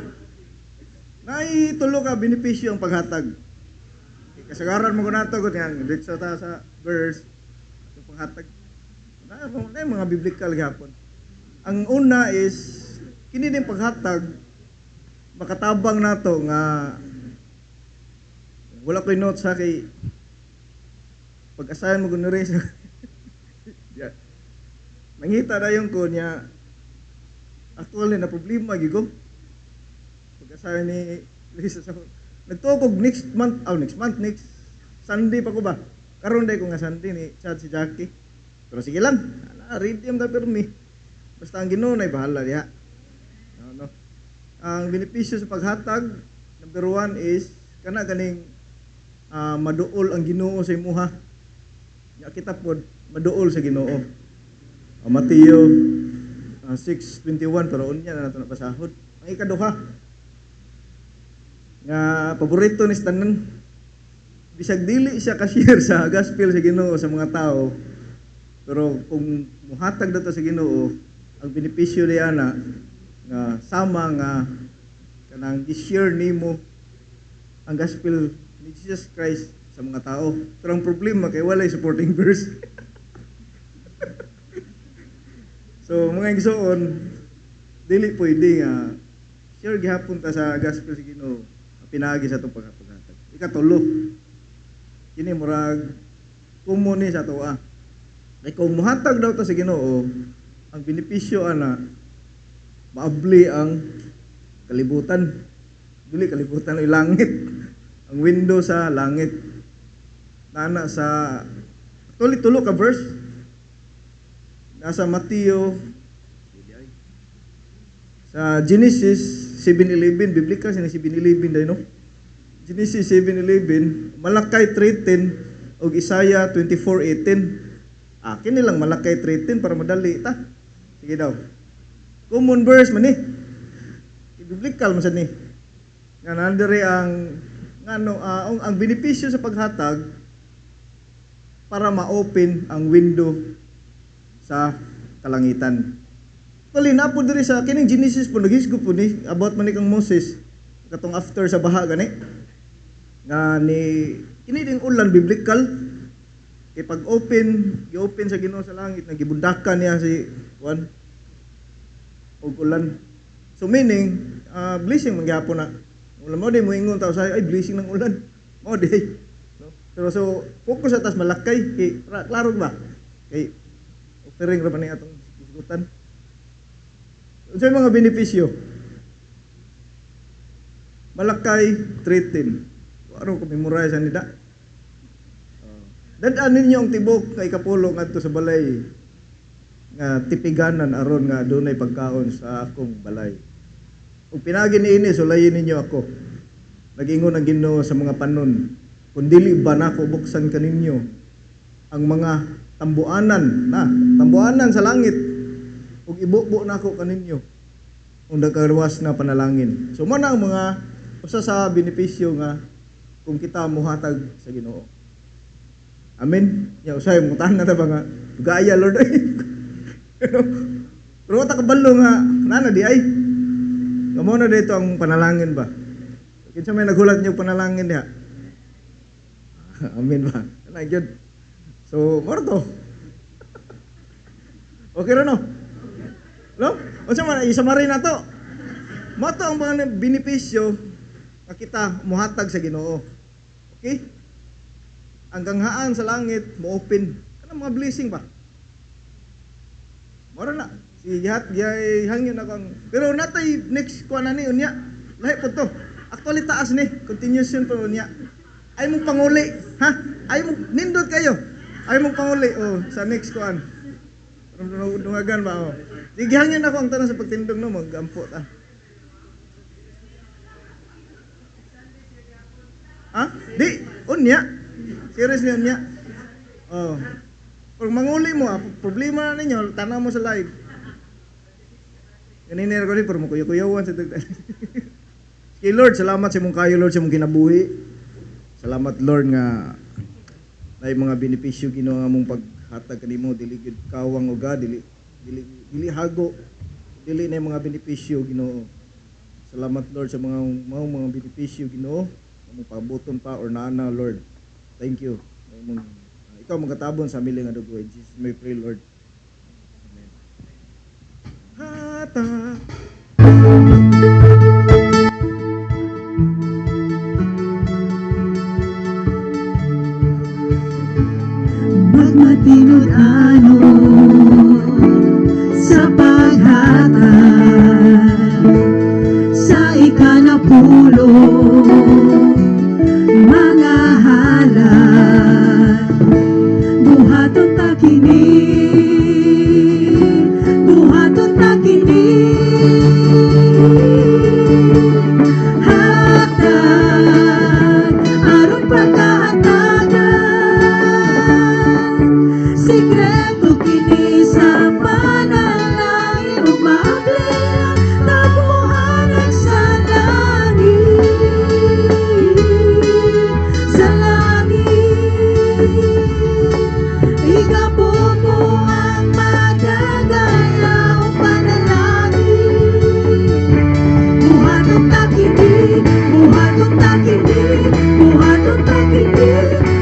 Tulo ka benepisyo ang paghatag. Kasagaran mo ko nato gud nga dito ta sa verse yung paghatag. Na mga biblical gihapon. Ang una is kini din paghatag makatabang nato nga wala ko'y notes sa kay pag-asayan mo kunwari sa yeah. Nangita na yung ko niya actually na problema gigo pag-asayan ni Lisa sa nagtukog next Sunday pa ko ba karon day ko nga Sunday ni Chad si Jackie pero sige lang read him da permi basta ang Ginoo nay bahala diha no. Ang benepisyo sa paghatag, number 1 is kana ganing maduol ang Ginoo sa imuha. Ya kita pod maduol sa Ginoo. Mateo 6:21 pero unya na nato napasahod. Ang ikaduha nga paborito ni tanan bisag dili siya ka-share sa gospel sa Ginoo sa mga tao. Pero kung muhatag dato sa Ginoo, ang benepisyo diya na nga sama nga kanang i-share nimo ang gospel ni Jesus Christ sa mga tao. Pero ang problema kay walay supporting verse. So mga igsoon dili pwede nga share gihapon ta sa gospel sa Ginoo pinaagi sa atong paghatag. Ikatulo kini murag kumuni sa toa. Kay kung muhatag daw ta sa Ginoo ang benepisyo ana maabli ang kalibutan. Dili kalibutan ay langit. Ang window sa langit. Nana sa tulo ka verse. Nasa Mateo sa Genesis 7:11 biblical sa 7:11 dai no. Genesis 7:11 Malakay 3:10 ug Isaiah 24:18. Kini lang Malakay 3:10 para madali ta. Sige daw. Common verse man ni. Biblical man sad ni. Nga nandere ang ang benepisyo sa paghatag para ma-open ang window sa kalangitan. Tuloy na po diri sa kining Genesis po naghisgo po ni about man ni kang Moses katong after sa baha gani. Nga ni kini ding ulan biblical pag-open, i-open sa Ginoo sa langit nagibundakan niya si Juan og ulan. So meaning, blessing man gyapon na. Wala mo di mo ingon tao sa ay blessing ng ulan. Mo di. No? Pero so focus sa tas malakay kay klaro ba? Kay offering ra man ni atong isgutan. Unsa mga benepisyo? Malakay 3:10. Ano ko memorize nida? Dadaan ninyo ang tibok kay kapulong adto sa balay nga tipiganan aron nga dunay pagkaon sa akong balay. Ug pinagi niini sulayin ninyo ako. Nag-ingon ang Ginoo sa mga panon, kung dili ba nako buksan kaninyo ang mga tambuanan sa langit ug ibubo nako kaninyo ug nagkaluwas na panalangin. So mo na ang mga usa sa benepisyo nga kung kita mohatag sa Ginoo. Amen. Ya usay mo tanan na ba nga gaya Lord ay. Pero ta kabalo nga nana di ay. Ngamo na dito ang panalangin ba? Kinsa may naghulat niyo panalangin diha? Amen ba? Ana gyud. So, morto. Okay ra no? No? Unsa man isamarin nato? Moto ang mga benepisyo nga kita mohatag sa Ginoo. Okay? Ang ganghaan sa langit mo open. Kanang mga blessing ba? Mora na. Si gihat gay hangin akong. Pero natay next kuan ani unya. Lahi po to. Actually taas ni, continuation po niya. Ay mong panguli, ha? Ay mong nindot kayo. Ay mong panguli sa next kuan. Dungagan ba Sige hangin ako ang tanong sa pagtindog no magampo ta. Ha? Di unya. Seriously unya. Pag manguli mo problema na ninyo, tanaw mo sa live. Ganinira ko ni pero mo kuyawan sa dagdag. Kay Lord, salamat sa imong kayo Lord sa imong kinabuhi. Salamat Lord nga na mga benepisyo Ginoo nga mong paghatag kanimo dili gid kawang uga dili hago dili na mga benepisyo Ginoo. Salamat Lord sa mga benepisyo Ginoo mong pabuton pa or naana Lord. Thank you. Ikaw magatabon sa aming nga dugo. In Jesus may pray Lord. Amen. Hata Magmatinod ano sa paghatag sa ikanapulo mga halad buhaton ta kini hatag aron pagkahatagan sikreto kini sa panalangin ug maabli tabuhanan sa langit ikabot mo ang madagalaw panalangin buhaton ta kini buhaton ta kini buhaton ta kini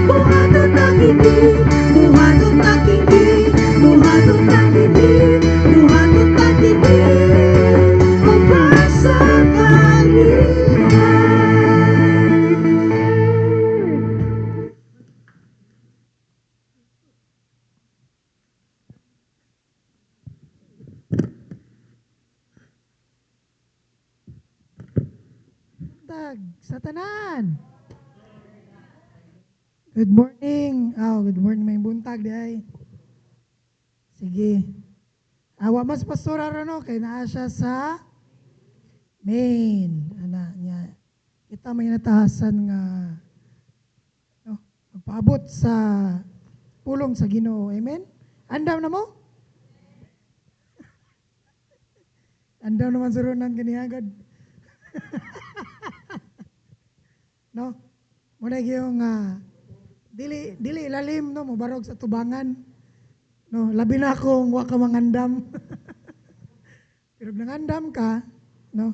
buhaton ta kini buhaton ta kini buhaton ta kini buhaton ta kini o pasakalian. Tag sa tanan. Good morning. Good morning may buntag di ay. Sige. Awa mas pastora no kay naa siya sa main. Ana niya. Kita may natahasan nga paabot sa pulong sa Ginoo. Amen. Andam na mo? Andam naman surunan kaniyagad. No? Muna yung dili lalim no mobarog sa tubangan. No, labi na akong wa ka mangandam. Pero nangandam ka, no?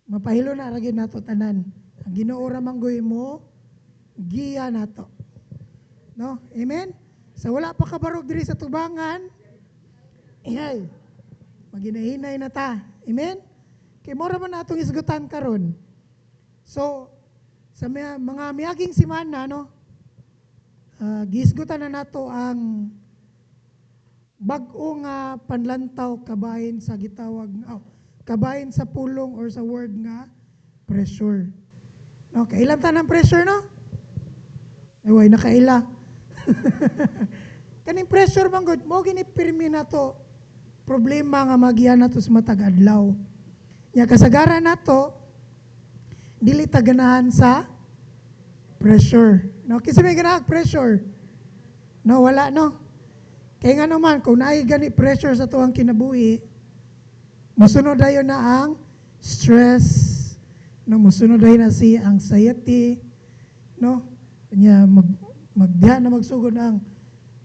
Mapahilo na ra gyud nato tanan. Ang Ginoo ra manggoy mo giya nato. No? Amen. Sa wala pa ka barog diri sa tubangan, ay maginahinay na ta. Amen. Kay mo ra man natong isgutan karon. So sa mga miyaging simana, no, gisgutan na nato ang bag-o nga panlantaw kabahin sa gitawag, kabahin sa pulong or sa word nga pressure. No, kailan ta ng pressure, no? Ay, nakaila. Kaning pressure man gud mo ginipirmi na to problema nga magian nato sa matag adlaw. Nya kasagaran nato dili ta ganahan sa pressure. No, kasi may ganahan pressure. No, wala no. Kaya nga naman kung naay gani pressure sa tuang kinabuhi, musunod dayon na ang stress. No, musunod dayon na si anxiety. No, nya magdiha na magsugod ang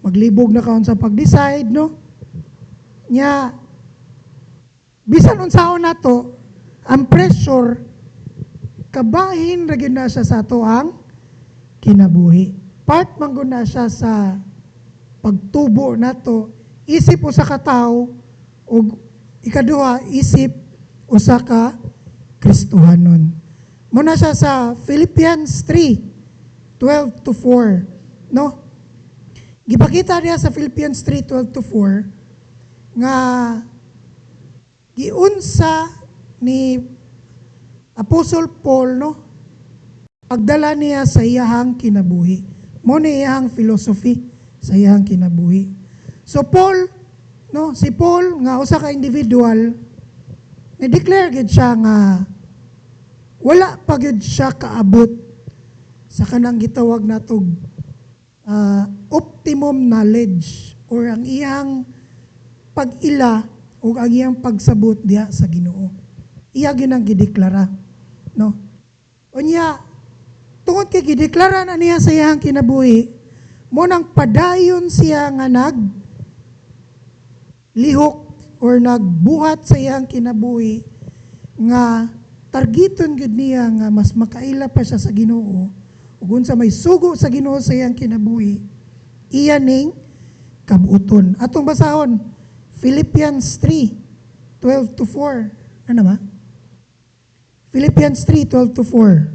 maglibog na kaon sa pag-decide, no? Nya, bisan unsaon na to, ang pressure, kabahin ra gyud na siya sa ato ang kinabuhi. Part man gyud na siya sa pagtubo nato, isip usa ka tawo, ug ikaduha, isip usa ka Kristohanon. Muna siya sa Philippians 3:12 to 4, no? Gipakita niya sa Philippians 3:12 to 4 nga giunsa ni Apostle Paul, no, pagdala niya sa iyahang kinabuhi. Mo ni iyahang philosophy sa iyahang kinabuhi. So Paul, no, si Paul nga usa ka individual, na-declare gid siya nga wala pa gid siya kaabot sa kanang gitawag natog optimum knowledge or ang iyang pag-ila o ang iyang pagsabot diha sa Ginoo. Iya gyud ang gideklara, no? Unya tungod kay gideklara na niya sa iyang kinabuhi, mo nang padayon siya nga lihok or nagbuhat sa iyang kinabuhi nga targeton gyud niya nga mas makaila pa siya sa Ginoo. Ug unsa may sugo sa Ginoo sa iyang kinabuhi, iya ning kabuoton. Atong basahon, Philippians 3:12 to 4. Ano ba? Philippians 3:12 to 4.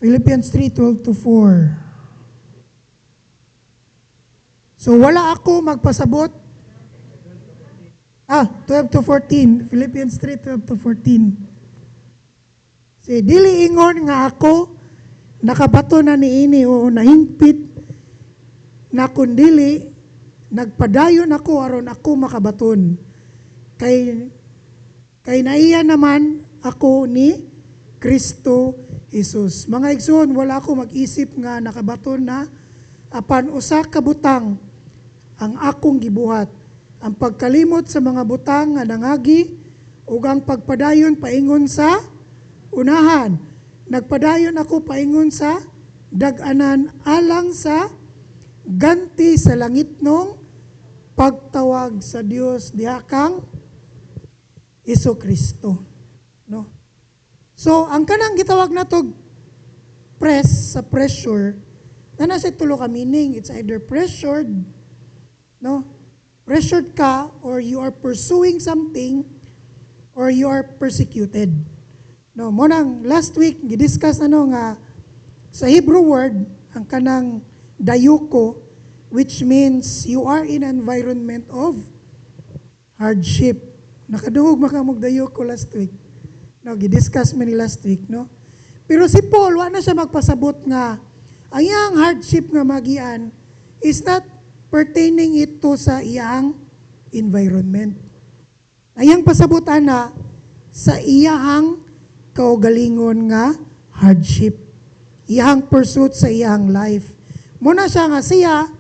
Philippians 3:12 to 4. So wala ako magpasabot. 12 to 14. Philippians 3:12 to 14. Si dili ingon nga ako nakabato na niini o nahingpit na kundili nagpadayon ako aron ako makabaton. Kay naiya naman ako ni Kristo Jesus. Mga igsoon, wala ako mag-isip nga nakabaton na apan usa ka butang ang akong gibuhat. Ang pagkalimot sa mga butang nga nangagi ug ang pagpadayon paingon sa unahan. Nagpadayon ako paingon sa dag-anan alang sa ganti sa langitnong pagtawag sa Dios diha kang Iso Kristo, no? So ang kanang gitawag natog sa pressure na nasa tulo ka meaning. It's either pressured, no? Pressured ka, or you are pursuing something, or you are persecuted. No, mo nang last week gidiscuss nga sa Hebrew word ang kanang dayuko, which means you are in an environment of hardship. Nakaduhog makamog dayuko last week. No, gidiscuss man ni last week, no? Pero si Paul wa na siya magpasabot nga ang iyang hardship nga magian is not pertaining ito sa iyang environment. Ayang pasabutan na sa iyang kaugalingon nga hardship. Iyang pursuit sa iyang life. Muna siya nga siya,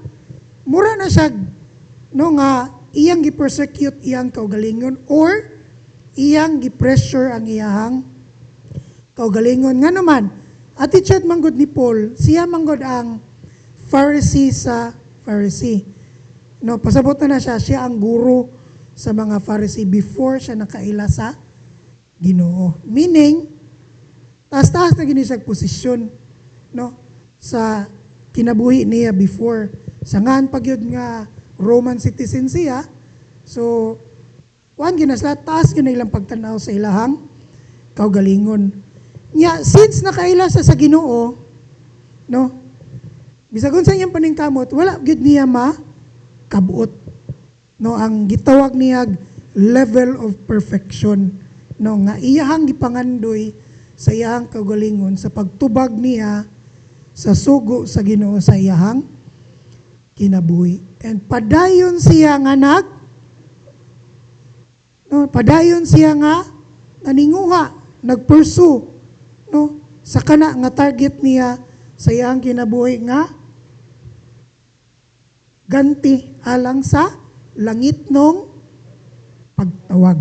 mura na siya, no, nga iyang gi-persecute iyang kaugalingon or iyang gi-pressure ang iyang kaugalingon. Nga naman, attitude manggod ni Paul, siya manggod ang Pharisee sa Pharisee. No, pasabot na siya ang guro sa mga Pharisee before siya nakaila sa Ginoo. Meaning, taas-taas na gini siya posisyon, no, sa kinabuhi niya before. Sa ngan pagyud nga Roman citizen siya, so wan ginasla taas gyud ilang pagtanaw sa ilahang kaugalingon. Nya since nakaila sa Ginoo, no, bisagon sa iyang paningkamot, wala gyud niya kabuot. No, ang gitawag niya level of perfection, no, nga iyahang gipangandoy sa iyahang kagalingon sa pagtubag niya sa sugo sa Ginoo sa iyahang kinabuhi. And padayon siya nga padayon siya nga naninguha, nagpursue, no, sa kana nga target niya sa iyang kinabuhi nga ganti alang sa langit nung pagtawag.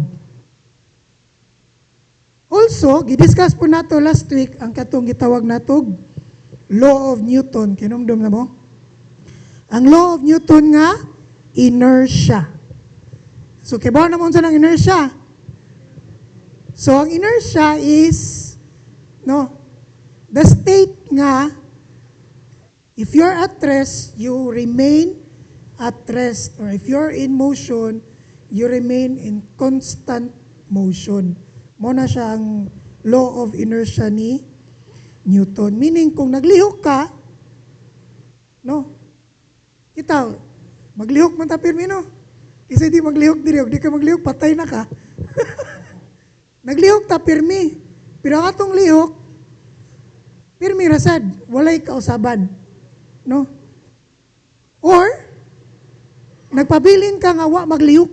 Also, gidiscuss po nato last week ang katong gitawag natog law of Newton. Kinumdum na mo? Ang law of Newton nga inertia. So, kibaw naman sa ng inertia. So, ang inertia is, no, the state nga, if you're at rest, you remain at rest. Or if you're in motion, you remain in constant motion. Muna siya ang law of inertia ni Newton. Meaning, kung naglihok ka, no, kita, maglihok man ta pirmi, no? Kasi di maglihok diri, di ka maglihok, patay na ka. Naglihok ta pirmi. Pero ang atong lihok, pirmi rasad, walay kausaban. No? Or, nagpabilin ka nga wa maglihok.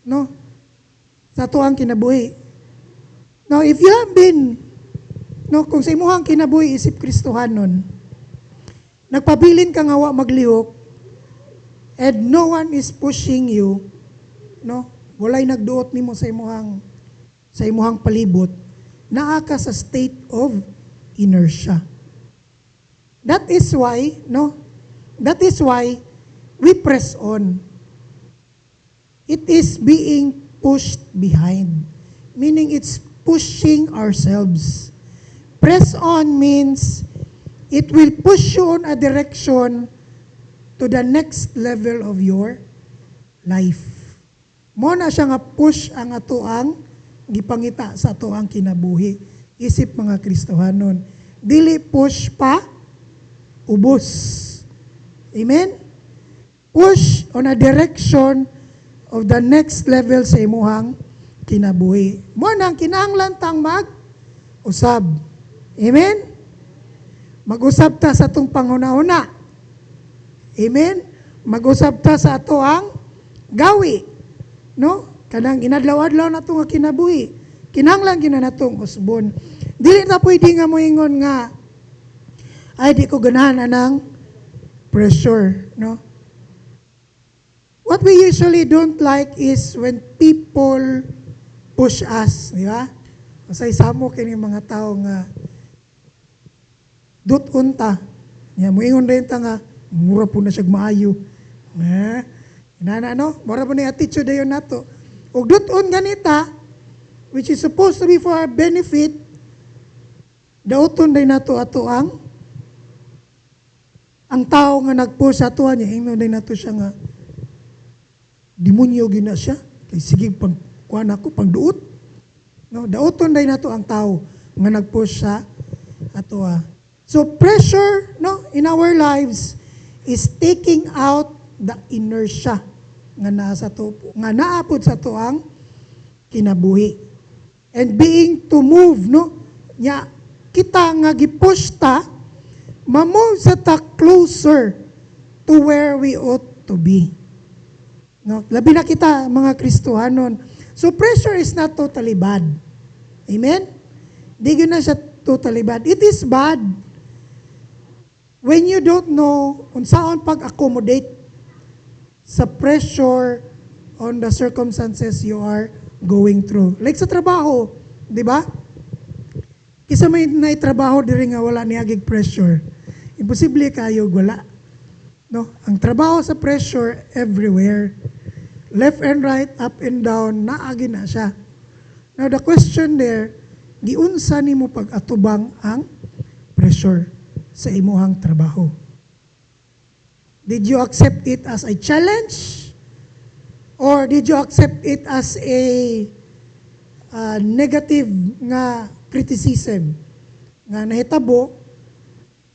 No? Sa tuang kinabuhi. Now, if you have been, no, kung sa imuhang kinabuhi isip Kristohanon, nagpabilin ka nga wa maglihok, and no one is pushing you, no, walay nagduot nimo sa imuhang palibot, naa ka sa state of inertia. That is why, no, that is why we press on. It is being pushed behind, meaning it's pushing ourselves. Press on means it will push you on a direction to the next level of your life. Mo na siya nga push ang atoang gipangita sa atoang kinabuhi. Isip mga Kristohanon. Dili push pa, ubos. Amen? Push on a direction of the next level sa imuhang kinabuhi. Mo nang kinahanglan tang mag-usab. Amen? Mag-usab ta sa itong panguna-una. Amen? Mag-usab ta sa ato ang gawi. No? Kanang inadlaw-adlaw na itong kinabuhi. Kinahanglan gina na itong usbon. Dili na pwede nga mo ingon nga, ay di ko ganahan ng pressure. No? What we usually don't like is when people push us. Di ba? Masay samo kini mga tao nga dut-unta. Yan, moingon rin ta nga, mura po na siya maayo. Inana, no? Mura po na yung attitude na yun nato. O dut-un ganita, which is supposed to be for our benefit, dauton din nato ato ang tao nga nag-push sa ato niya, ingnon din nato siya nga, demonyo gina siya, kay sige pang kuhan ako, pang duot. No? Dauton din nato ang tao nga nag-push sa ato. So pressure, no, in our lives is taking out the inertia nga naapod sa to ang kinabuhi. And being to move, no, nya kita nga gipush ta, ma-move sa ta closer to where we ought to be. No, labi na kita mga Kristohanon. So pressure is not totally bad. Amen? Di gyud na siya totally bad. It is bad when you don't know unsaon pag-accommodate sa pressure on the circumstances you are going through. Like sa trabaho, di ba? Kisa may naitrabaho diri nga wala niagig pressure. Imposible kayo wala. No? Ang trabaho sa pressure everywhere. Left and right, up and down, naagi na siya. Now the question there, giunsa nimo pag-atubang ang pressure sa imuhang trabaho? Did you accept it as a challenge? Or did you accept it as a negative nga criticism? Nga nahitabo,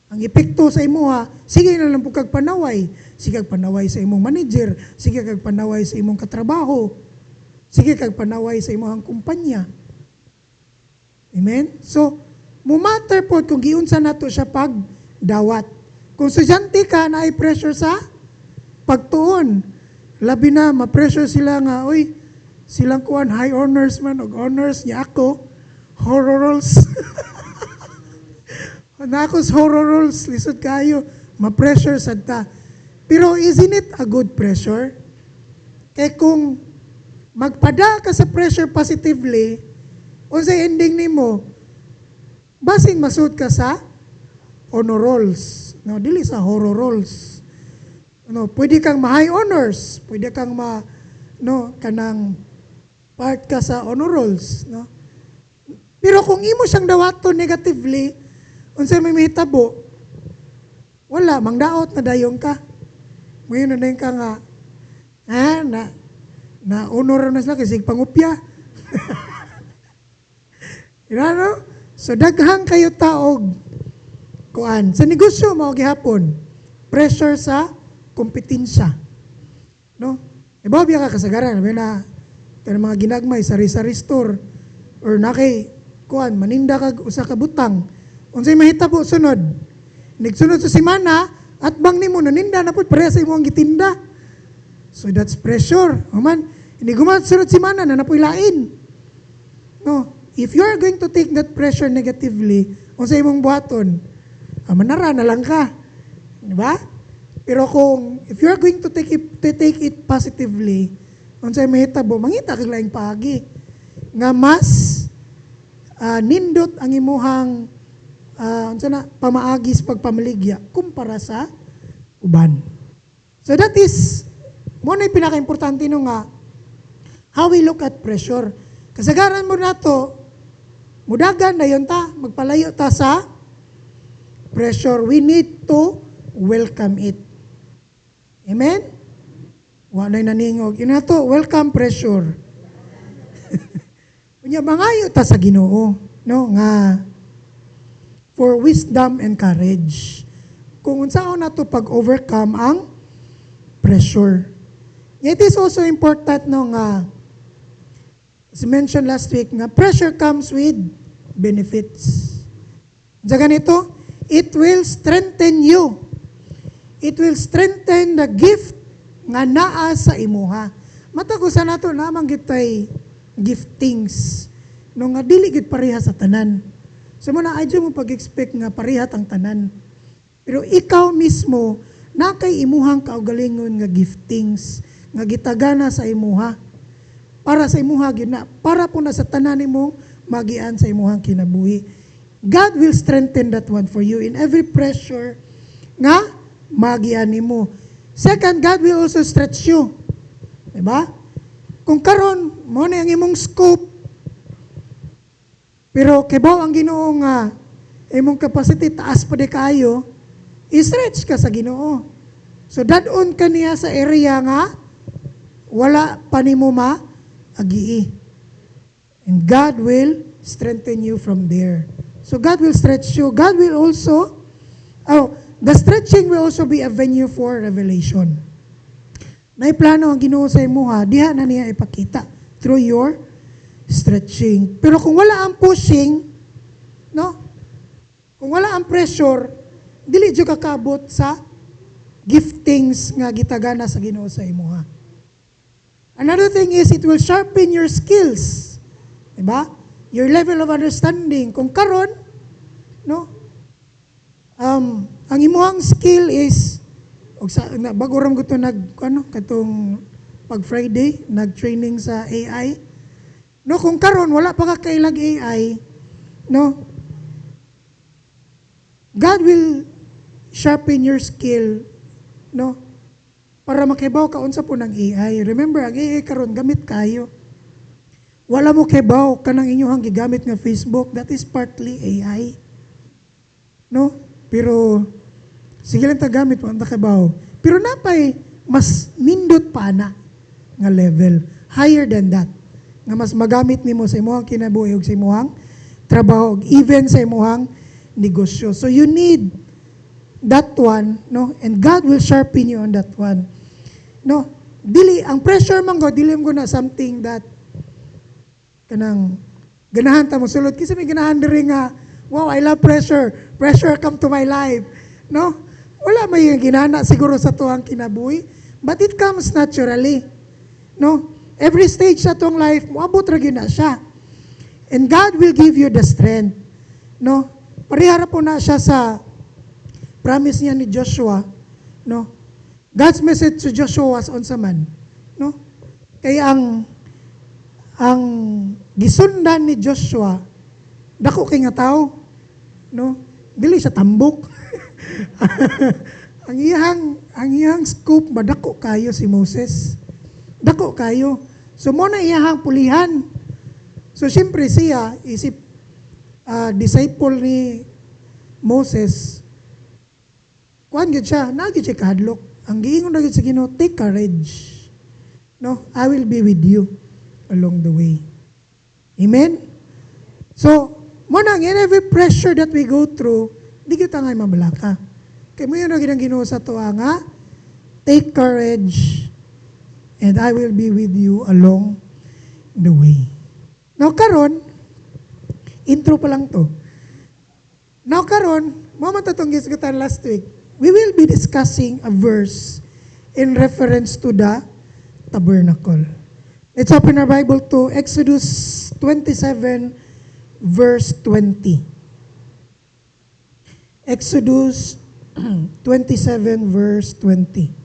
Ang epekto sa imuha, sige na lang po kag panaway. Sige kag panaway sa imong manager, sige kag panaway sa imong katrabaho, sige kag panaway sa imong kumpanya. Amen? So, mumatter po kung giunsa nato siya pag dawat. Kung estudyante ka na ay pressure sa pagtuon, labi na ma-pressure sila nga, oy, silang kuan high honors man og honors niya ako, horror rolls. Na ako sa horror rolls, lisod kayo, ma-pressure sad ta. Pero isn't it a good pressure? Kaya kung magpada ka sa pressure positively, unsay ending nimo, basing masud ka sa honor rolls. No, dili sa horror rolls. No, pwede kang ma-high honors, pwede kang kanang part ka sa honor rolls, no? Pero kung imo siyang dawaton negatively, unsay may mahitabo, wala, mangdaot na dayong ka. Ngayon na dayon ka nga, na honor na sila kasi pangupya. No? So daghang kayo taog kuan. Sa negosyo mao gihapon, pressure sa kompetensya. No? Ibaw biya ka kasagaran, may na kanang mga ginagmay sari-sari store or nakay kuan maninda kag usa ka butang. Unsay mahitabo sunod? Nigsunod sa semana at bang nimo naninda na pud pareha sa imong gitinda. So that's pressure. Human, hindi gumat sunod semana na napoy lain. No, if you are going to take that pressure negatively, unsay imong buhaton? Manara na lang ka. Di ba? Pero kung if you are going to take it positively, unsay mahitabo, mangita kag laing paagi nga mas nindot ang imuhang pamaagis pagpamaligya kumpara sa uban. So that is mo na pinaka-importante no nga how we look at pressure. Kasagaran mo nato mudagan na yun ta, magpalayo ta sa pressure. We need to welcome it. Amen? Walay naningog. Yun na to, welcome pressure. Kunya mangayo ta sa Ginoo, no, nga for wisdom and courage. Kung unsaon nato pag-overcome ang pressure. It is also important no nga as mentioned last week nga pressure comes with benefits. Sa ganito, it will strengthen you. It will strengthen the gift nga naa sa imuha. Matagusan nato namang gitay giftings no nga dili gid pareha sa tanan. So mo na adyo mo pag-expect nga parehat ang tanan. Pero ikaw mismo na kay imuhang kaugalingon nga giftings nga gitagana sa imuha. Para sa imuha gyud na, para po na sa tanan nimo magian sa imuhang kinabuhi. God will strengthen that one for you in every pressure nga magian nimo. Second, God will also stretch you. Diba? Kung karon mo na ang imong scope, pero kibaw ang Ginoo nga imong capacity taas pa di kayo, i-stretch ka sa Ginoo. So dadon ka niya sa area nga wala pa nimo maagii. And God will strengthen you from there. So God will stretch you. God will also, the stretching will also be a venue for revelation. Naiplano ang Ginoo sa imuha, diha na niya ipakita through your stretching. Pero kung wala ang pushing, no? Kung wala ang pressure, dili jud kakabot sa giftings nga gitagana sa Ginoo sa imuha. Another thing is it will sharpen your skills. Diba? Your level of understanding. Kung karon, no? Ang imuhang skill is bago ram ko to katong pag Friday nag-training sa AI. No, kung karon wala pa ka kailag AI, no? God will sharpen your skill, no? Para makibaw ka unsa po ng AI. Remember, ang AI karon gamit kayo. Wala mo kibaw kanang inyong gigamit nga Facebook, that is partly AI. No? Pero sige lang ta gamit mo ang kibaw. Pero napay mas nindot pa na nga level, higher than that. Nga mas magamit nimo sa imong kinabuhi ug sa imong trabaho, even sa imong negosyo. So you need that one, no, and God will sharpen you on that one. No, dili ang pressure man go dili mo na something that kanang ganahan ta mo sulod kasi may ganahan diri nga wow, I love pressure. Pressure come to my life. No? Wala may ginana siguro sa tuwang kinabuhi, but it comes naturally. No? Every stage sa tuwang life, moabot ra gyud na siya. And God will give you the strength. No? Parihara po na siya sa promise niya ni Joshua. No? God's message to Joshua was on man. No? Kaya ang gisundan ni Joshua, dako kay nga tao, no? Dili siya tambok. ang iyang scope madako kayo si Moses. Dako kayo. So mo na iyang pulihan. So siyempre siya isip disciple ni Moses. Kuan gid siya, nagid siya kahadlok. Ang giingon na gid sa Ginoo, take courage. No, I will be with you along the way. Amen. So, mo nang in every pressure that we go through, di kita nga mabalaka. Kaya mo yun ang Ginoo sa tuwa nga, take courage and I will be with you along the way. Now karon, intro pa lang to. Now karon, mo matatong gisgutan last week, we will be discussing a verse in reference to the tabernacle. Let's open our Bible to Exodus 27 verse 20. Exodus 27 verse 20.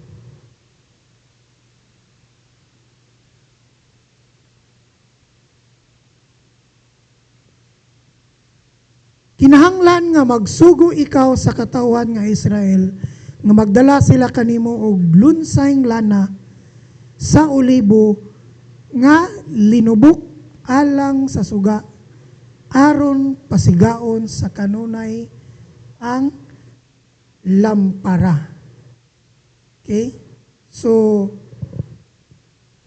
Kinahanglan nga magsugo ikaw sa katawan nga Israel, nga magdala sila kanimo og lunsayng lana sa olibo nga linubok alang sa suga aron pasigaon sa kanunay ang lampara. Okay? So,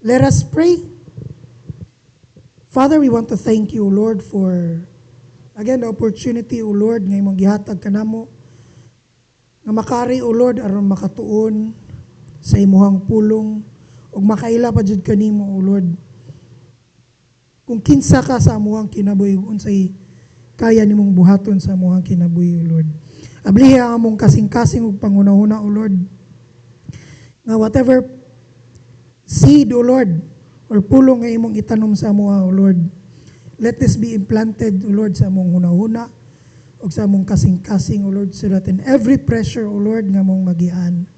let us pray. Father, we want to thank you, Lord, for again, the opportunity, O Lord, nga imong gihatag kanamo nga makari, O Lord, aron makatuon sa imuhang pulong ug makaila pa jud kanimo, O Lord. Kung kinsa ka sa amuhang kinabuhi, unsay kaya nimong buhaton sa amuhang kinabuhi, O Lord. Ablihi ang among kasing-kasing ug pangunahuna, O Lord. Nga whatever seed, O Lord, or pulong nga imong itanom sa amuha, O Lord, let this be implanted, O Lord, sa among hunahuna o sa among kasing-kasing, O Lord, so that in every pressure, O Lord, nga mong magian,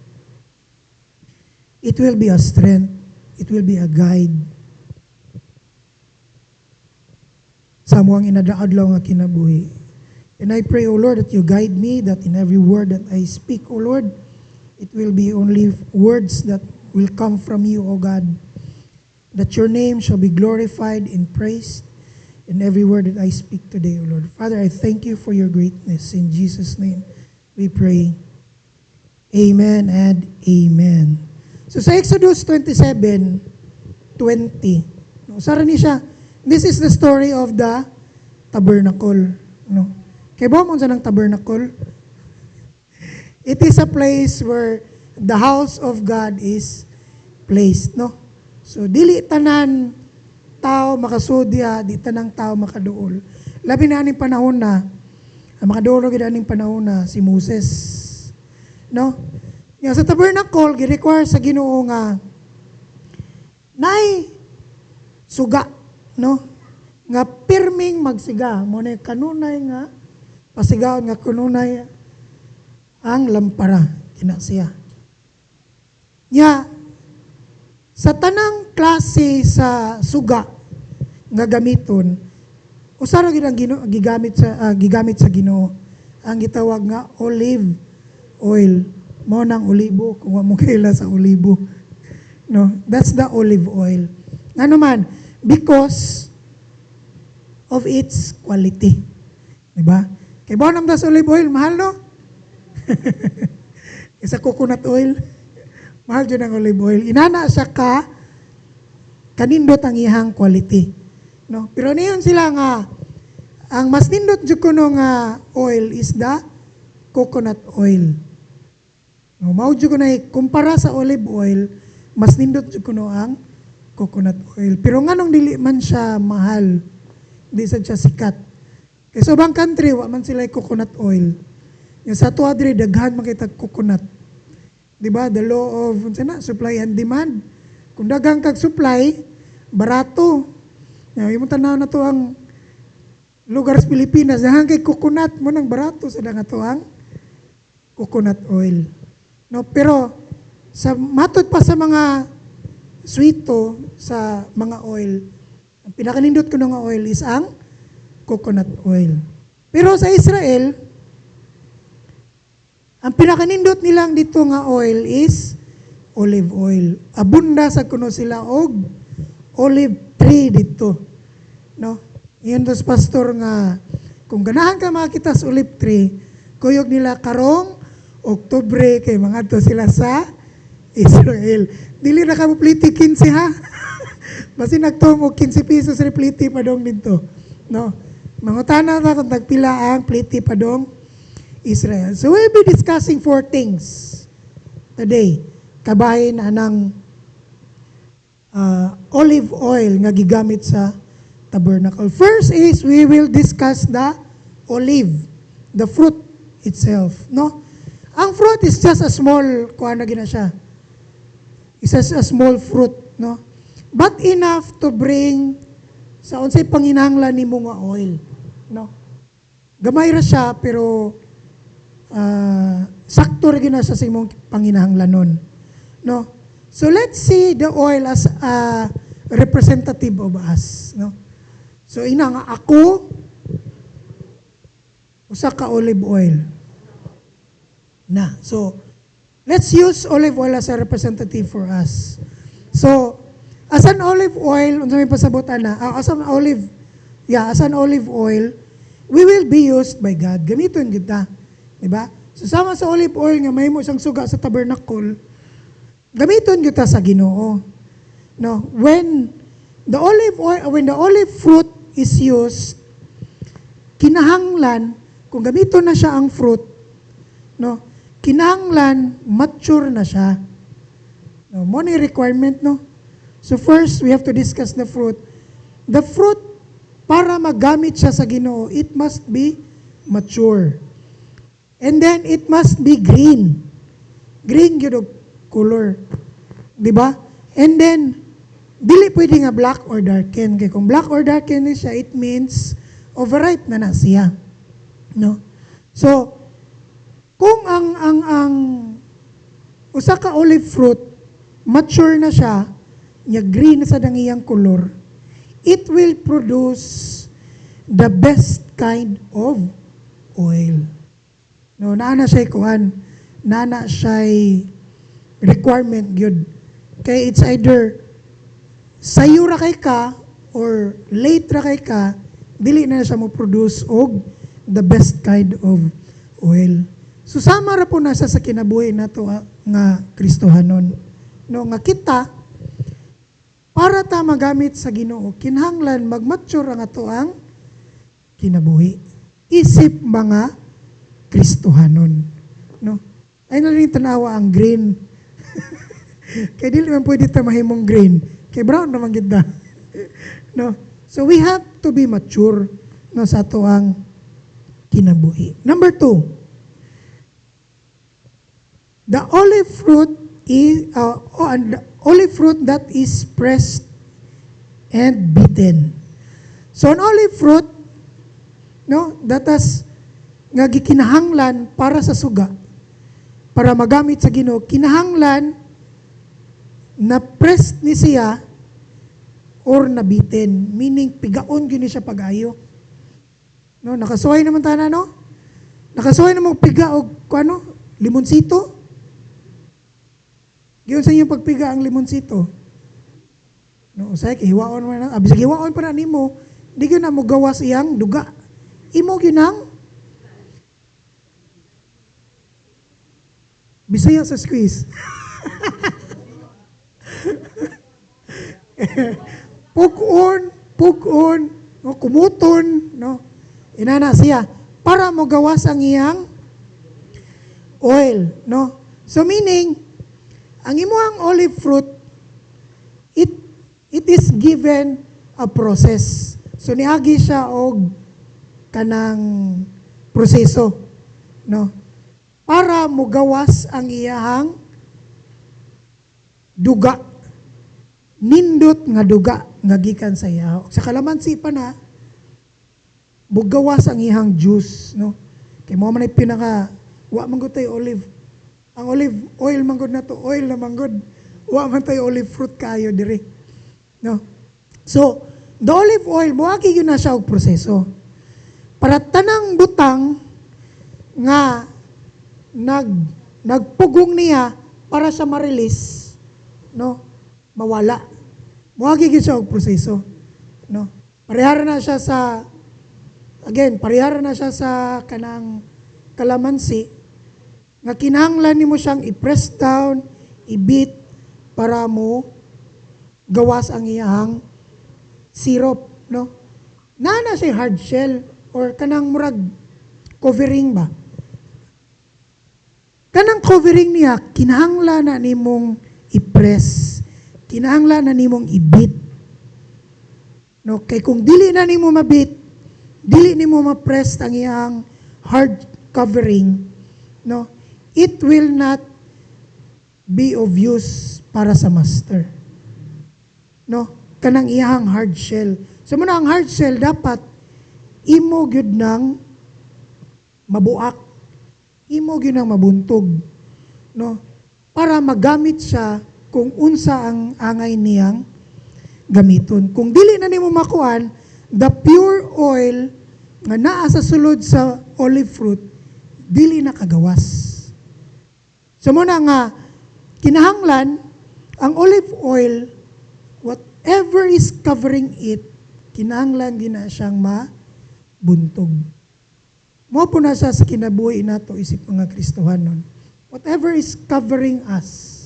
it will be a strength, it will be a guide sa among inadaadlaw nga kinabuhi. And I pray, O Lord, that you guide me, that in every word that I speak, O Lord, it will be only words that will come from you, O God, that your name shall be glorified and praised in every word that I speak today, O Lord. Father, I thank you for your greatness. In Jesus' name, we pray. Amen and amen. So sa Exodus 27:20, no, sara ni siya, this is the story of the tabernacle. No? Kaya ba mo sa ng tabernacle? It is a place where the house of God is placed. No? So dili tanan tao makasudya, di tanang tao makaduol. Labi na aning panahon na, ang makaduol gid aning panahon na si Moses. No? Yang sa tabernacle, gi-require sa Ginoo nga nay suga, no? Nga pirming magsiga, mo na kanunay nga pasigaon nga kanunay ang lampara kina siya. Nya sa tanang klase sa suga nga gamiton, usara gid ang gigamit sa Ginoo ang gitawag nga olive oil. Mo nang olibo kung mo kaila sa olibo. No, that's the olive oil. Ano man, because of its quality. Diba? Kay ba nang das olive oil mahal, no? Isa coconut oil. Mahal dyan ang olive oil. Inana siya kanindot ang ihang quality. No? Pero niyon sila nga, ang mas nindot dyan ko nga oil is the coconut oil. No, mao jud ko na kumpara sa olive oil, mas nindot jud kuno ang coconut oil. Pero nganong dili man siya mahal, di sad siya sikat. Kay sa ubang country wa man sila coconut oil. Yung sa ato adre daghan makita coconut. Di ba? The law of supply and demand. Kung daghang kag supply, barato. Yung tanaw na to ang lugar sa Pilipinas, daghang kay coconut mo nang barato sa dang ato ang coconut oil. No, pero sa matod pa sa mga sweeto sa mga oil, ang pinakanindot ko ng oil is ang coconut oil. Pero sa Israel, ang pinakanindot nilang dito nga oil is olive oil. Abunda sa kuno sila og olive tree dito. No? Iyon dos pastor nga kung ganahan ka makita sa olive tree, kuyog nila karong Oktubre kay mga to sila sa Israel. Dili na ka mo pliti 15 ha. Basi nagtuong og 15 pesos sa pliti padong dito. No. Mangutana ta kung tagpila ang pliti padong Israel. So we'll be discussing 4 things today. Kabahin anang olive oil nga gigamit sa tabernacle. First is we will discuss the olive, the fruit itself, no? Ang fruit is just a small, kuha na gina siya. It's just a small fruit, no? But enough to bring sa unsay panginahanglan nimo nga oil, no? Gamay ra siya pero sakto ra gina siya sa imong panginahanglanon, no? So let's see the oil as a representative of us, no? So ina nga ako usa ka olive oil. Na. So, let's use olive oil as a representative for us. So, as an olive oil, unsa may pasabutan na, as an olive oil, we will be used by God. Gamiton kita. Diba? So, sama sa olive oil nga may mo isang suga sa tabernacle, gamiton kita sa Ginoo. No, when the olive fruit is used, kinahanglan, kung gamiton na siya ang fruit, no, kinahanglan mature na siya. No, mo ni requirement, no? So first, we have to discuss the fruit. The fruit, para magamit siya sa Ginoo, it must be mature. And then, it must be green. Green yun color. Diba? And then, dili pwede nga black or darken. Kaya kung black or darken siya, it means overripe na siya. No? So, kung ang usa ka olive fruit mature na siya, nya green na sa dangiyang color, it will produce the best kind of oil. No, naana siya kuan, naana siya requirement gyud. Kay it's either sayo ra kay ka or late ra kay ka, dili na siya mo produce og the best kind of oil. Susama ra po na sa kinabuhi nato nga Kristohanon. No, nga kita, para ta magamit sa Ginoo, kinahanglan mag-mature ang ato ang kinabuhi. Isip mga Kristohanon. No? Ay na rin tanawa ang green. Kaya di naman pwede ta mahimong green. Kay brown naman kita. No? So we have to be mature, no, sa ato ang kinabuhi. Number 2, the olive fruit is olive fruit that is pressed and beaten. So an olive fruit, no, that has nga gikinahanglan para sa suga, para magamit sa Ginoo, kinahanglan na pressed ni siya or nabitin, meaning pigaon gyud ni siya pag-ayo. No, nakasuway naman tana, no? Nakasuway namang piga og kuano, limonsito. Giyon sa inyong pagpiga ang limonsito. No, usay hiwaon man na, abisag hiwaon pa na nimo, di gyud na mo gawas iyang duga. Imo gyud nang Bisaya sa squeeze. Pukon, no, kumuton, no. Inana siya para mo gawas ang iyang oil, no. So meaning, ang imuhang olive fruit, it is given a process. So niagi siya og kanang proseso, no? Para mugawas ang iyahang duga. Nindot nga duga nga gikan sa iya. Sa kalamansi pa na mugawas ang iyang juice, no? Kay mo man ay pinaka wa man gud tay olive. Ang olive oil man gud nato, oil na man gud. Wa man tay olive fruit kayo diri. No? So, the olive oil moagi gyud na siya og proseso. Para tanang butang nga nagpugong niya para sa ma-release, no? Mawala. Moagi gyud siya og proseso, no? Parehara na siya sa kanang kalamansi nga kinahanglan nimo siyang i-press down, i-beat para mo gawas ang iyang syrup, no? Nana siya hard shell or kanang murag covering ba? Kanang covering niya, kinahanglan na nimong i-press. Kinahanglan na nimong i-beat. No? Kay kung dili na nimo ma-beat, dili nimo ma-press ang iyang hard covering, no? It will not be of use para sa master. No? Kanang iyang hard shell. So muna ang hard shell dapat imo gyud nang mabuak. Imo gyud nang mabuntog, no? Para magamit siya kung unsa ang angay niyang gamiton. Kung dili na nimo makuan, the pure oil nga naa sa sulod sa olive fruit, dili na kagawas. So muna nga, kinahanglan, ang olive oil, whatever is covering it, kinahanglan din na siyang mabuntog. Mo po na siya sa kinabuhi nato isip mga Kristohanon. Whatever is covering us,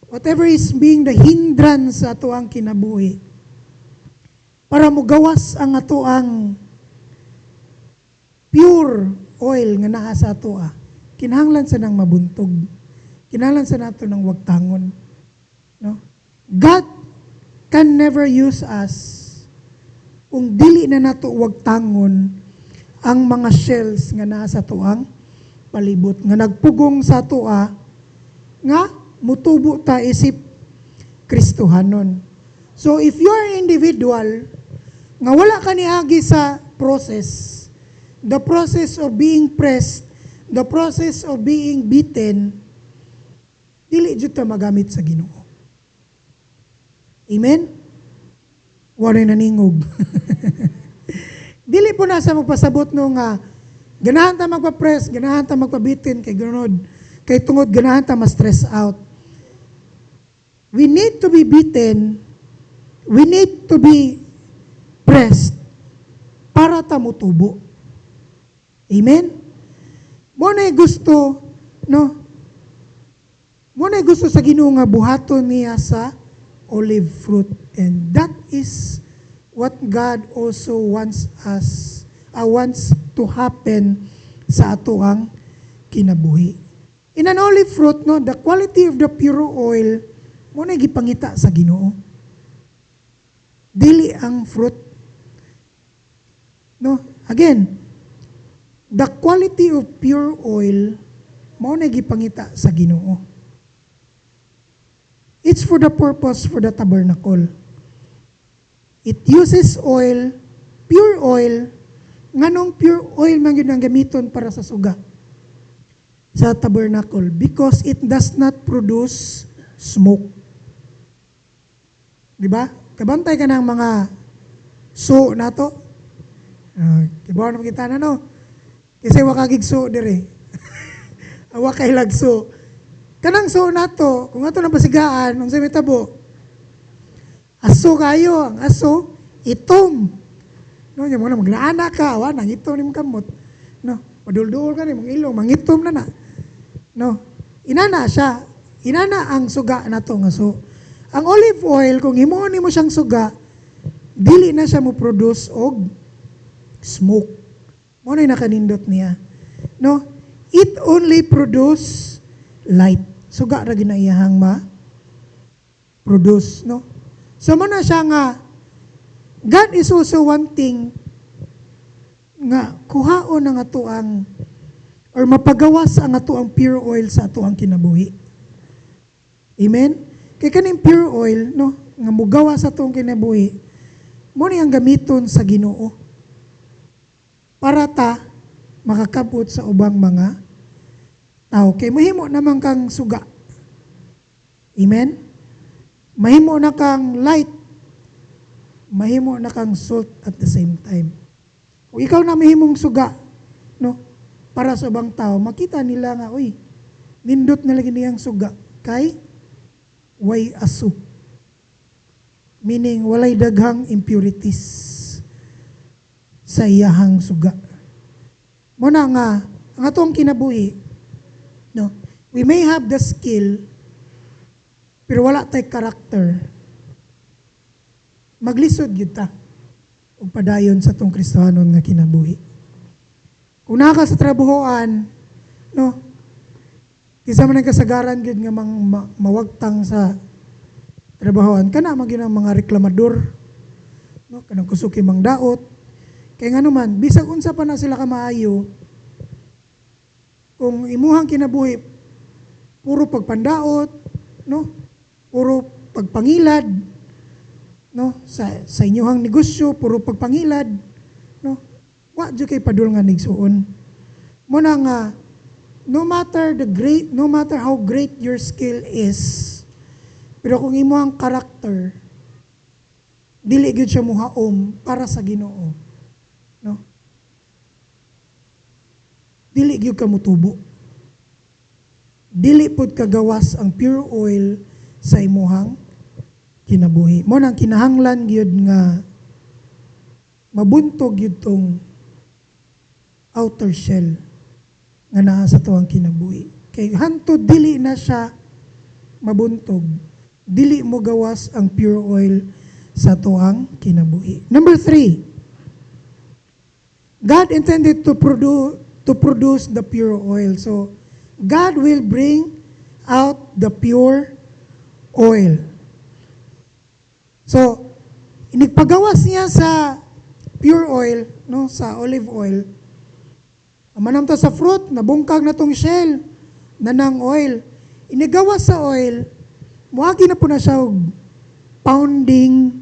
whatever is being the hindrance sa ato ang kinabuhi, para mugawas ang ato ang pure oil nga naa sa ato kinahanglan sa nang mabuntog. Kinahanglan sa nato ng wagtangon. No? God can never use us kung dili na nato wagtangon ang mga shells nga naa sa ato ang palibot nga nagpugong sa ato nga mutubo ta isip Kristohanon. So if you are individual nga wala ka niagi sa process, the process of being pressed, the process of being beaten, dili jud ta magamit sa Ginoo. Amen? Waray naningog. Dili po na sa magpasabot no nga ganahan ta magpa-press, ganahan ta magpabitin kay gunod, kay tungod ganahan ta ma-stress out. We need to be beaten, we need to be pressed para ta mutubo. Amen? Mo na gusto, no? Mo na gusto sa Ginoo nga buhaton niya sa olive fruit, and that is what God also wants to happen sa ato ang kinabuhi. In an olive fruit, no, the quality of the pure oil mo na gipangita sa Ginoo. Dili ang fruit. No, again, the quality of pure oil mo na gipangita sa Ginoo. It's for the purpose for the tabernacle. It uses oil, pure oil, nganong pure oil man yun ang gamiton para sa suga sa tabernacle because it does not produce smoke. Diba? Kabantay ka ng mga so na to. Kibaw naman kita na no. Kasi wakagig so dire. Wakay lagso. Kanang so na to, kung ato nang pasigaan, ang sa mitabo, aso kayo, ang aso, itom. No, yung mga maglaana ka, nang itom ni mong kamot. No, padul-dul ka ni mong ilong, mangitom na na. No, inana siya, inana ang suga na to nga so. Ang olive oil, kung himuon mo siyang suga, dili na siya mo produce og smoke. Mo na nakanindot niya. No, it only produce light. Suga ra ginaiyahang produce, no? So mo na siya nga God is also wanting nga kuhaon ang atuang or mapagawas ang atuang pure oil sa atuang kinabuhi. Amen? Kay kaning pure oil, no, nga mugawa sa atuang kinabuhi, mo ni ang gamiton sa Ginoo para ta makakabot sa ubang mga tao. Kay mahimo naman kang suga. Amen? Mahimo na kang light. Mahimo na kang salt at the same time. Kung ikaw na mahimong suga, no, para sa ubang tao, makita nila nga, uy, nindot na lagi niyang suga. Kay, way asu. Meaning, walay daghang impurities sa iyahang suga. Muna nga, ang atong kinabuhi, no, we may have the skill, pero wala tay karakter. Maglisod yun ta, o padayon sa tong Kristohanon nga kinabuhi. Kung naka sa trabahoan, no, kisa man ang kasagaran yun nga mawagtang sa trabahoan, kana maging ang mga reklamador, no, kanang kusuki mang daot, kaya nga naman, bisag unsa pa na sila kamaayo, kung imuhang kinabuhi, puro pagpandaot, no, puro pagpangilad, no, sa inyohang negosyo, puro pagpangilad, no, wa jud kay padul nga nigsuon. Mo na nga, no matter how great your skill is, pero kung imo ang karakter, dili gyud siya muhaom para sa Ginoo, no? Dili gyud ka mutubo. Dili pud kagawas ang pure oil sa imuhang kinabuhi. Mo nang kinahanglan gyud nga mabuntog gyud tong outer shell nga naa sa tuwang kinabuhi. Kay hantod dili na siya mabuntog, dili mo gawas ang pure oil sa tuwang kinabuhi. Number 3, God intended to produce the pure oil. So God will bring out the pure oil. So, inigpagawas niya sa pure oil, no, sa olive oil. Manam to sa fruit, nabungkag na tong shell, nanang oil. Inigawas sa oil, muagi na po na siya pounding,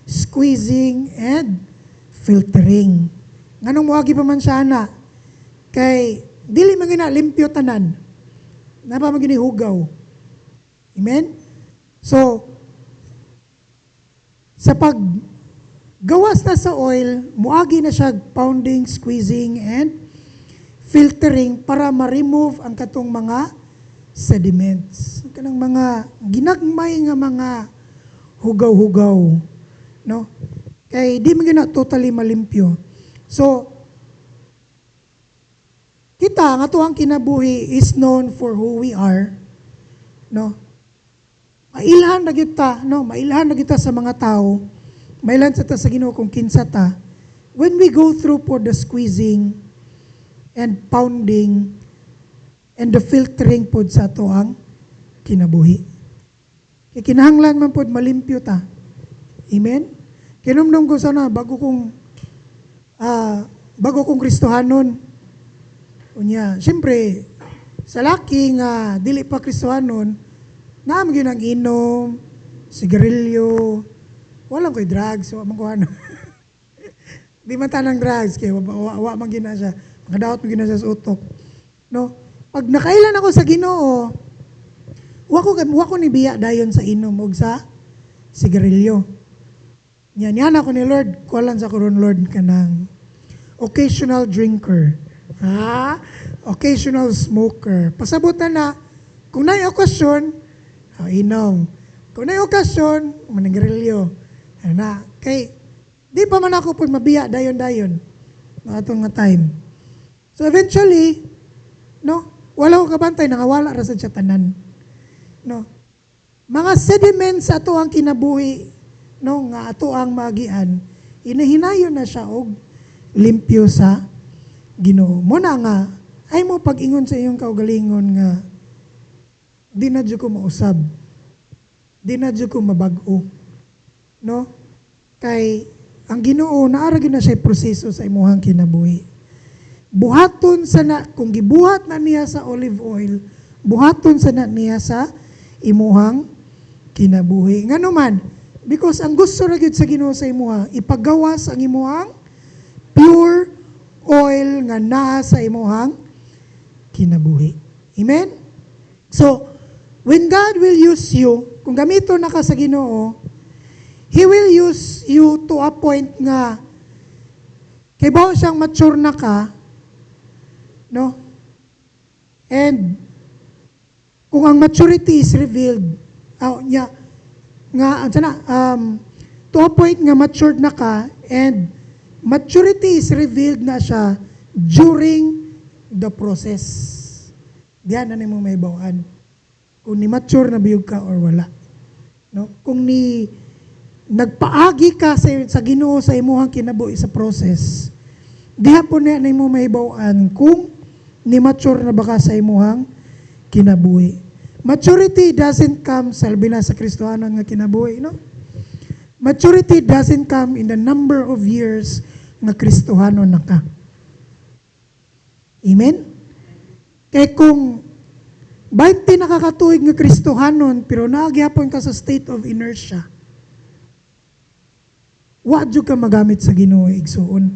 squeezing, and filtering. Nganong muagi pa man siya na? Kay, dili man gina limpyo tanan. Napa man gini hugaw. Amen? So, sa paggawas na sa oil, muagi na siya pounding, squeezing, and filtering para ma-remove ang katong mga sediments. Kanang mga ginagmay nga mga hugaw-hugaw. No? Kay di man na totally malimpyo. So, kita, nga to ang kinabuhi is known for who we are. No? Mailhan na kita, no? Mailhan na kita sa mga tao. Mailhan sa ta sa Ginoo kung kinsa ta. When we go through for the squeezing and pounding and the filtering pod sa ato ang kinabuhi. Kaya kinahanglan man pod malimpyo ta. Amen? Kinumdum ko sana bago kong Kristohanon. Unya, siyempre, sa laki nga dili pa Kristohanon, naam yun ang inom, sigarilyo, walang ko'y drugs, wala man ko ano. Di man tanang drugs, kaya wala man gina siya, makadaot man gina siya sa utok. No? Pag nakailan ako sa Ginoo, wako ni biya dayon sa inom o sa sigarilyo. Yan ako ni Lord, kualan sa karon Lord kanang occasional drinker. Occasional smoker. Pasabutan na, kung na'y okasyon, inom. Kung na'y okasyon, managarilyo. Ano na, kay, di pa man ako po mabiya, dayon-dayon. Atong nga time. So eventually, no, wala ko kabantay, nangawala ra sa tanan. No, mga sediments sa ato ang kinabuhi, no, nga ato ang magian, inahinayon na siya og limpyo sa Ginoo. Muna nga, ay mo pag-ingon sa iyong kaugalingon nga, di na dyo ko mausab. Di na dyo ko mabag-o. No? Kay, ang Ginoo, naaragin na siya proseso sa imuhang kinabuhi. Buhaton sa na, kung gibuhat na niya sa olive oil, buhaton sa na niya sa imuhang kinabuhi. Nga naman, because ang gusto na gyud sa Ginoo sa imuha, ipagawas ang imuhang pure oil nga naa sa imuhang kinabuhi. Amen? So, when God will use you, kung gamito na ka sa Ginoo, He will use you to a point nga kay bawo siyang mature na ka, no? And kung ang maturity is revealed, to a point nga matured na ka, and maturity is revealed na siya during the process. Diyan na mo may bawaan. Kung ni mature na biyog ka or wala. No? Kung ni nagpaagi ka sa Ginoo sa imuhang kinabuhi sa process, diha po na mo may bawaan kung ni mature na baka sa imuhang kinabuhi. Maturity doesn't come sa albina sa Kristohanon nga kinabuhi, no? Maturity doesn't come in the number of years nga Kristohanon na ka. Amen? Kaya kung 20 nakakatuig nga Kristohanon pero naagyapon ka sa state of inertia, wa jud ka magamit sa Ginoo igsuon.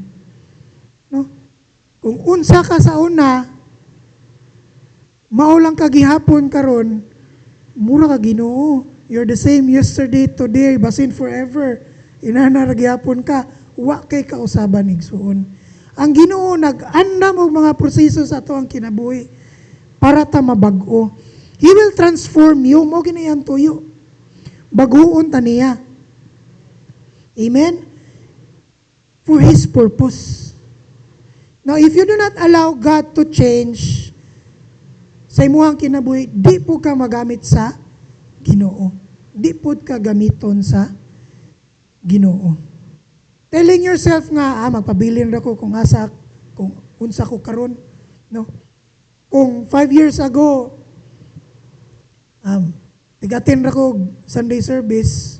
No? Kung unsa ka sa una, maulang ka gihapon karon, mura ka Ginoo. You're the same yesterday, today, basin forever. Inana gyapon ka, wa kay kausaban igsuon. Ang Ginoo nag-andam og mga proseso sa ato ang kinabuhi para ta mabag-o. He will transform you, mo ginayang tuyo. Baguon ta niya. Amen? For His purpose. Now, if you do not allow God to change sa imuhang kinabuhi, di po ka magamit sa Ginoo. Di po ka gamiton sa Ginoo. Telling yourself nga, magpabilin ra ko kung asa, kung unsa ko karon, no? Kung 5 years ago, tigatin ra ko Sunday service,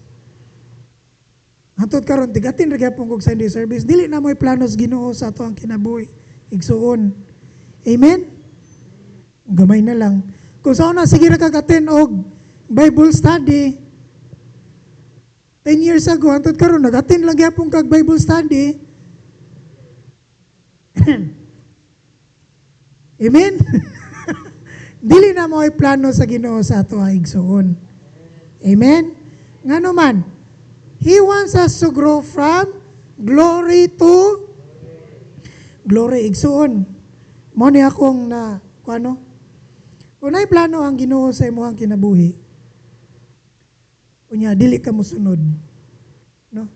hantod karon tigatin ra gyapon kog Sunday service, dili na mo'y planos Ginoo sa ato ang kinabuhi igsuon. Amen? Gamay na lang. Kung saan na sige ra kag-attend og Bible study 10 years ago, hantod karon nag-attend lang gyapon kag Bible study. Amen? Dili na mo'y plano sa Ginoo sa ato ang igsuon. Amen? Ngano man, He wants us to grow from glory to glory. Igsuon. Mo ni akong na, kuano? Kung na'y plano ang Ginoo sa imuhang kinabuhi, unya, dili ka mo sunod. No?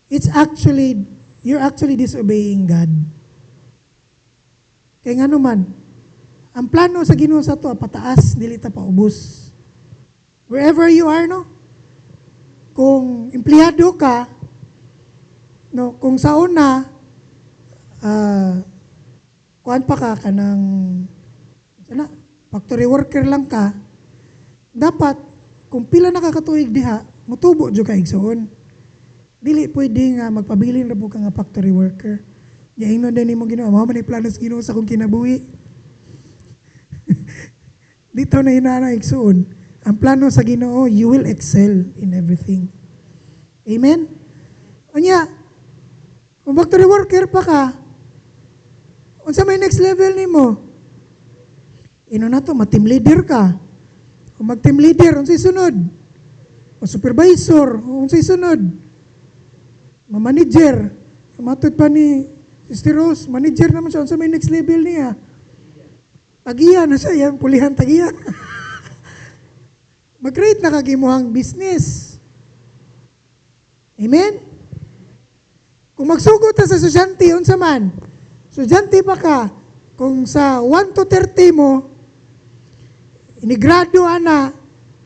You're actually disobeying God. Kaya nga naman, ang plano sa Ginoo sa to, pataas, dili ta paubos. Wherever you are, no? Kung empleyado ka, no, kung sa una, kuan pa ka ng factory worker lang ka, dapat, kung pila nakakatuig diha, mutubo dyo ka igsoon. Dili pwede nga magpabilin na po ka nga factory worker. Yain nun din mo Ginoo, mga man planos Ginoo sa kong kinabuhi. Dito na hinana igsoon. Ang plano sa Ginoo, you will excel in everything. Amen? Unya, kung factory worker pa ka, unsa may next level nimo? Ino na to, ma-team leader ka. Kung mag-team leader, unsay sunod? O supervisor, unsay sunod? Ma-manager. Matod pa ni Sister Rose, manager naman siya, unsa may next level niya? Tagiya na siya, yan, pulihan tagiya. Mag-create na kagimuhang business. Amen? Kung magsugot sa estudyante, unsa man? Estudyante pa ka, kung sa 1 to 30 mo, inigrado na,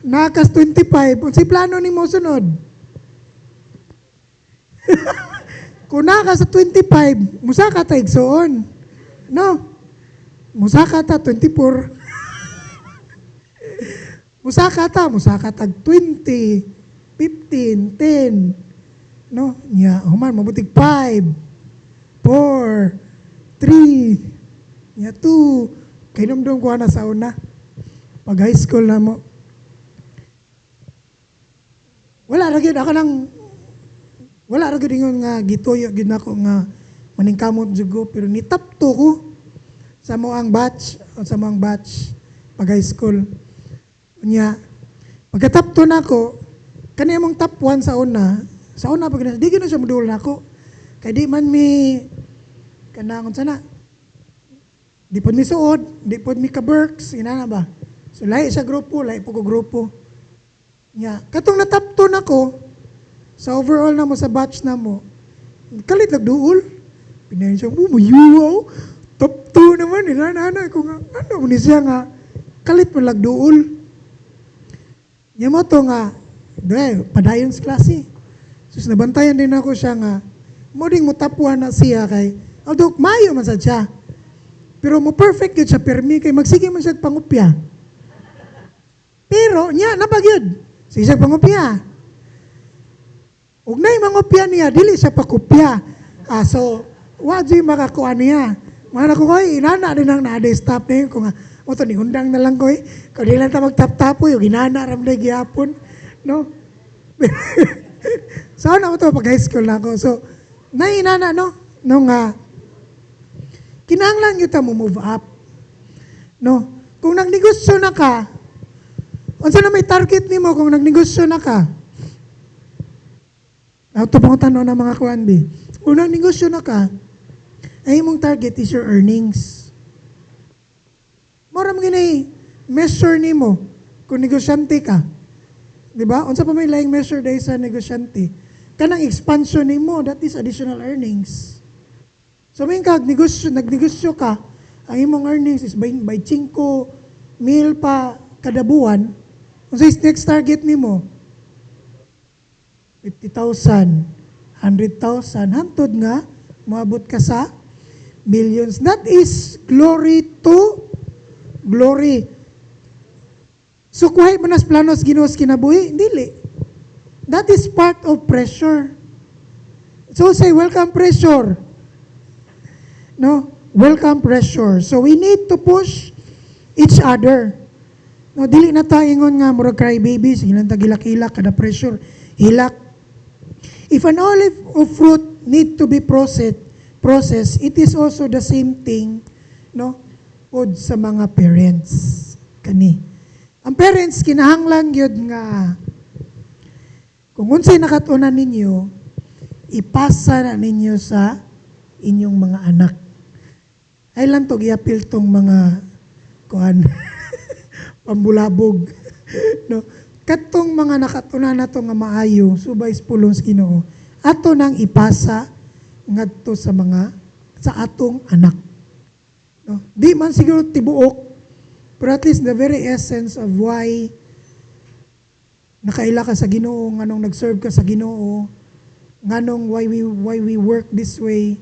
nakas 25, unsay plano ni mo sunod? Kung nakas sa 25, musaka ta igsoon. No? Musaka ta 24. Musaka tag 20, 15, 10, no? Nya, human, mabutig 5, 4, 3, nya 2, kainomdom ko na sa una. Pag high school na mo. Wala ra gyud ako nang wala ra gyud ingon nga gituyo gyud nako nga maningkamot jud ko, pero ni top 2 ko sa moang batch pag high school. Nya pagka top 2 nako, kani among top 1 sa una pag di gyud na siya modul nako. Kay di man mi kanangon sana. Di pod mi suod, di pod mi ka-Berks, inana ba? So lahi sa grupo, lahi po ko grupo. Nya, katong na top 2 nako sa overall na mo sa batch na mo. Kalit nagduol. Pinayin siya, mayuwaw. Top 2 naman, inana ko nga. Ano ni siya nga, kalit mo lagduol. Nya mo to nga, padayon sa klase. Sus, nabantayan din ako siya nga, mo ding mo tapuan na siya kay, although mayo man sa siya. Pero mo perfect yun siya permi kay magsige man siya pangupya. Pero nya nabagyod. Sige siya pangupya. Ug nay mangupya niya dili siya pakupya. So wadi makakuha niya. Mana ko koy inana din ang naade stop na yun ko nga. O to ni undang na lang koy. Kung di lang ta magtap-tapo yung inana ram na gihapon. No? So ano to pag high school na ako. So nainana no? Nung kinahanglan yun ta mo move up. No? Kung nagnegosyo na ka, unsa na may target nimo kung nagnegosyo na ka? Ito pang tanong ng mga kuwanbi. Kung nagnegosyo na ka, ay imong target is your earnings. Moram ginay measure nimo kung negosyante ka. Di ba? Unsa pa may laing measure dahil sa negosyante? Kanang expansion nimo, that is additional earnings. So may nagnegosyo ka, ang imong earnings is by 5 mil pa kada buwan. Kung sa next target nimo, 50,000, 100,000, hantod nga, maabot ka sa millions. That is glory to glory. So, kuhay mo nas planos Ginoo kinabuhi? Dili. That is part of pressure. So, say, welcome pressure. No? Welcome pressure. So, we need to push each other. No, dili na tayo ingon nga murag cry babies, ilang tagilak-hilak kada pressure, hilak. If an olive of fruit need to be processed, it is also the same thing, no? Pod sa mga parents kani. Ang parents kinahanglan gyud nga kung unsay nakatunan ninyo, ipasa na ninyo sa inyong mga anak. Ay lang to giapil tong mga kuan pambulabog. No? Katong mga nakatunan na to nga maayo, subay pulong sa Ginoo, ato nang ipasa ngadto sa atong anak. No? Di man siguro tibuok, pero at least the very essence of why nakaila ka sa Ginoo, nganong nag-serve ka sa Ginoo, nganong why we work this way,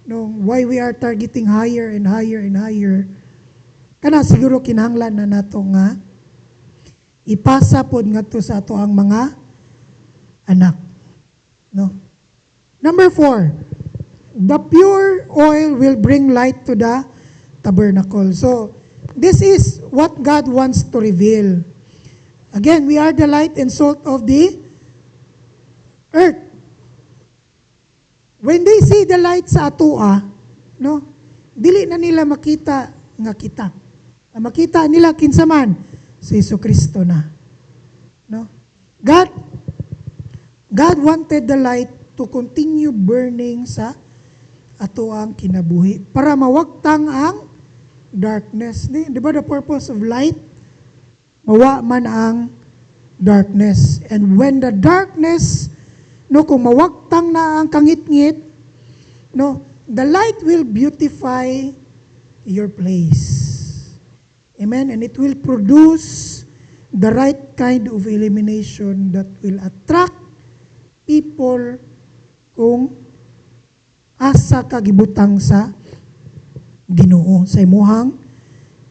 no? Why we are targeting higher and higher and higher. Kana siguro kinahanglan na nato nga ipasa pod ngadto sa ato ang mga anak. No? Number 4, the pure oil will bring light to the tabernacle. So, this is what God wants to reveal. Again, we are the light and salt of the earth. When they see the light sa atoa, no? Dili na nila makita nga kita. Makita nila kinsaman si Jesucristo na. No? God wanted the light to continue burning sa ato ang kinabuhi para mawagtang ang darkness. Di ba the purpose of light? Mawa man ang darkness. And when the darkness, no, kung mawagtang na ang kangit-ngit, no, the light will beautify your place. Amen? And it will produce the right kind of illumination that will attract people kung asa kagibutang sa Ginoo sa imuhang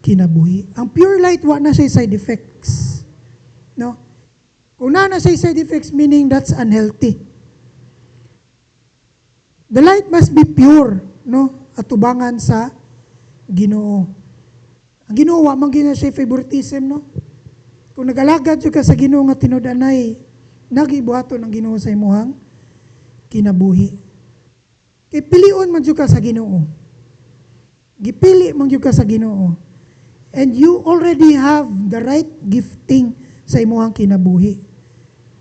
kinabuhi. Ang pure light, wa na siya side effects. No? Kung na say side effects, meaning that's unhealthy. The light must be pure, no? Atubangan sa Ginoo. Ang Ginoo wa man gina siya favoritism, no? Kung nagalagad jud ka sa Ginoo nga tinud-anay, nagibuhaton ang Ginoo sa imuhang kinabuhi. Kay pilion man jud ka sa Ginoo. Gipili man jud ka sa Ginoo. And you already have the right gifting sa imuhang kinabuhi.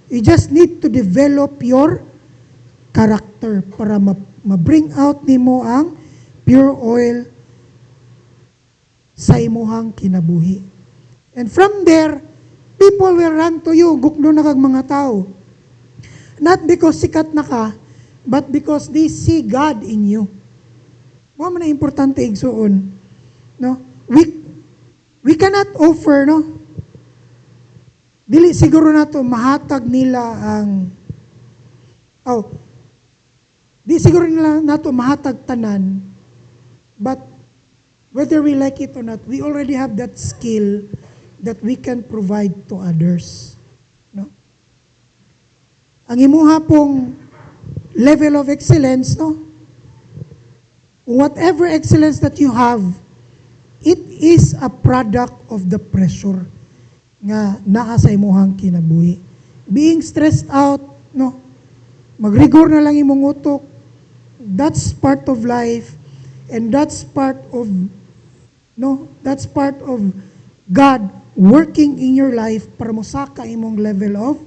You just need to develop your character para ma-bring out nimo ang pure oil sa imuhang kinabuhi. And from there, people will run to you, gukno na kag mga tao. Not because sikat na ka, but because they see God in you. Mo man na importante igsuon, no? We cannot offer, no? Dili siguro nato mahatag nila ang di siguro nila nato mahatag tanan, but whether we like it or not, we already have that skill that we can provide to others. No? Ang imuha pong level of excellence, no? Whatever excellence that you have, it is a product of the pressure nga naa sa imuhang kinabuhi. Being stressed out, no? Magrigor na lang imong utok. That's part of life, and that's part of God working in your life para mosaka imong level of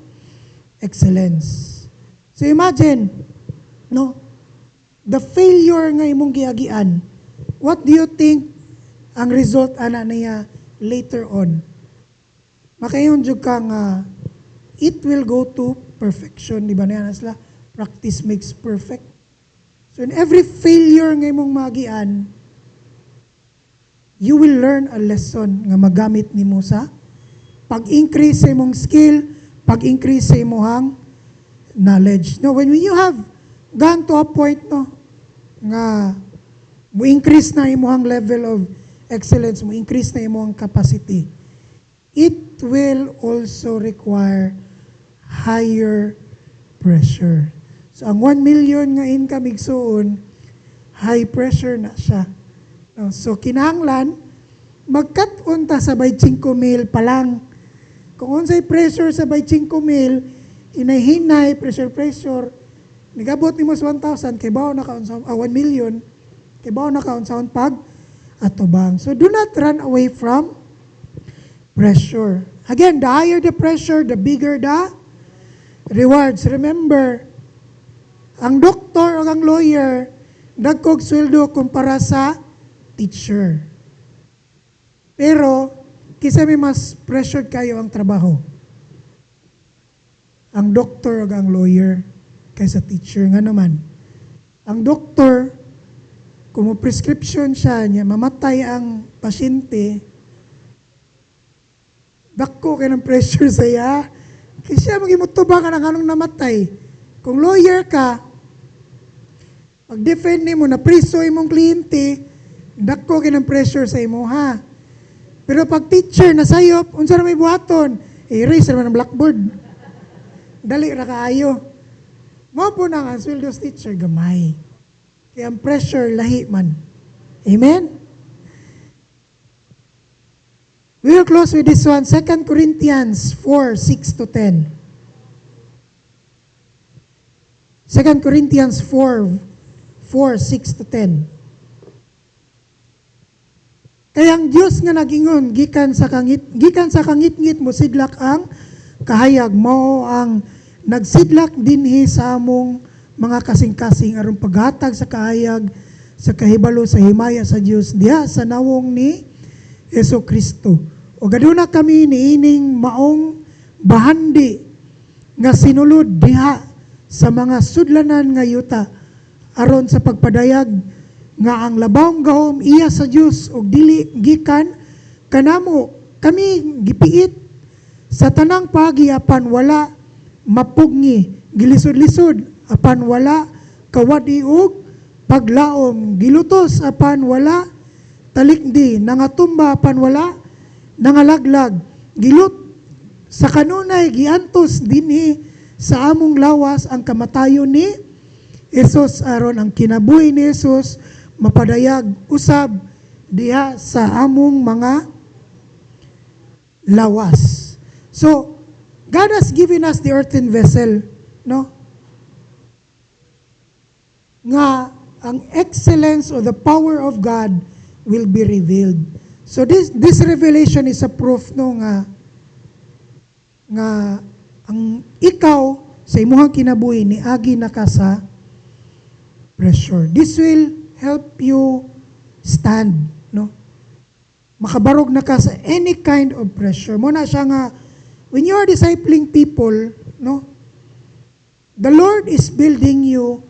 excellence. So imagine, no? The failure nga imong giagian, what do you think ang result ana niya later on? Makayon jud ka nga it will go to perfection, di ba na sila? Practice makes perfect. So in every failure nga imong magian, you will learn a lesson nga magamit nimo sa pag-increase sa imong skill, pag-increase sa imong knowledge. No, when you have gone to a point, no, nga mo increase na imong level of excellence, mo increase na imong capacity, it will also require higher pressure. So ang 1 million nga income igsuon, high pressure na siya. No, so kinahanglan magkat-on ta sa 25,000 pa lang. Kung unsay pressure sa 25,000, hinay-hinay, pressure, nagabot nimo sa 1,000, kay bawo na kaon sa 1 million, kay bawo na kaon sa pag atubang. So do not run away from pressure. Again, the higher the pressure, the bigger the rewards. Remember, ang doktor o ang lawyer, dagkog sweldo kumpara sa teacher. Pero, kisa may mas pressured kayo ang trabaho. Ang doktor o ang lawyer kaysa teacher. Nga naman, ang doktor, kung prescription siya niya, mamatay ang pasyente, dako kayo ng pressure sa iya, kasi siya magimutubang ka ng anong namatay. Kung lawyer ka, mag-defend mo na priso imong kliyente, dako kayo ng pressure sa imo, ha? Pero pag teacher, nasayop, unsa na may buhaton, erase naman ang blackboard. Dali ra kaayo. Mo po na ang sweldo sa teacher, gamay. Kaya ang pressure, lahi man. Amen? We will close with this one, 2 Corinthians 4:6-10. 2 Corinthians 4:6-10. Kaya ang Diyos nga nagingon, gikan sa kangit-ngit mo sidlak ang kahayag mo ang nagsidlak dinhi sa among mga kasing-kasing aron paghatag sa kahayag sa kahibalo sa himaya sa Dios diha sa nawong ni Hesus Kristo. O gaduna kami niining maong bahandi nga sinulod diha sa mga sudlanan nga yuta aron sa pagpadayag nga ang labawng gahom iya sa Dios og dili gikan kanamo kami gipiit sa tanang pagi apan wala mapugni gilisod-lisod apan wala kawadi og paglaom gilutos apan wala talikdi nangatumba apan wala nangalaglag Sa kanunay giantos dinhi sa among lawas ang kamatayon ni Jesus aron ang kinabuhi ni Jesus mapadayag usab diha sa among mga lawas. So, God has given us the earthen vessel, no? Nga ang excellence or the power of God will be revealed. So this revelation is a proof no nga ang ikaw sa imong kinabuhi ni agi na ka sa pressure. This will help you stand, no? Makabarog na ka sa any kind of pressure. Mo na siya nga when you are discipling people, no? The Lord is building you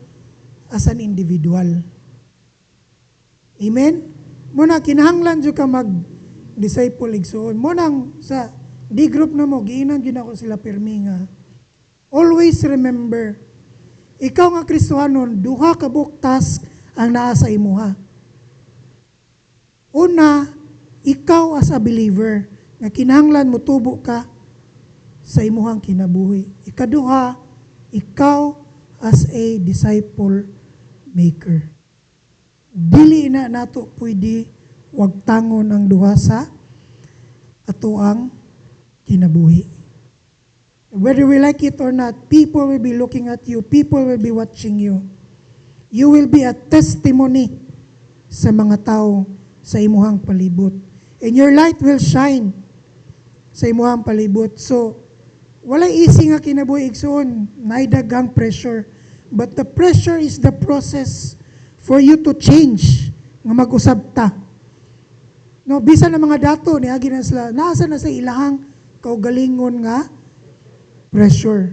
as an individual. Amen? Muna, kinahanglan dyan ka mag-disciple igsoon. Munang sa D-group na mo, giinan dyan ako sila pirmi nga. Always remember, ikaw nga Kristohanon, duha ka task ang naa sa imuha. Una, ikaw as a believer, nga kinahanglan mo tubo ka sa imuhang kinabuhi. Ikaduha, ikaw as a disciple maker. Dili na nato pwede wag tangon ang duha sa atoang kinabuhi. Whether we like it or not, people will be looking at you, people will be watching you. You will be a testimony sa mga tao sa imuhang palibot. And your light will shine sa imuhang palibot. So, wala easy nga kinabuhi igsoon, naidagang pressure. But the pressure is the process for you to change, nga mag-usab ta. No, bisan na mga dato, niagi na sila, nasa na sa ilahang kaugalingon nga pressure.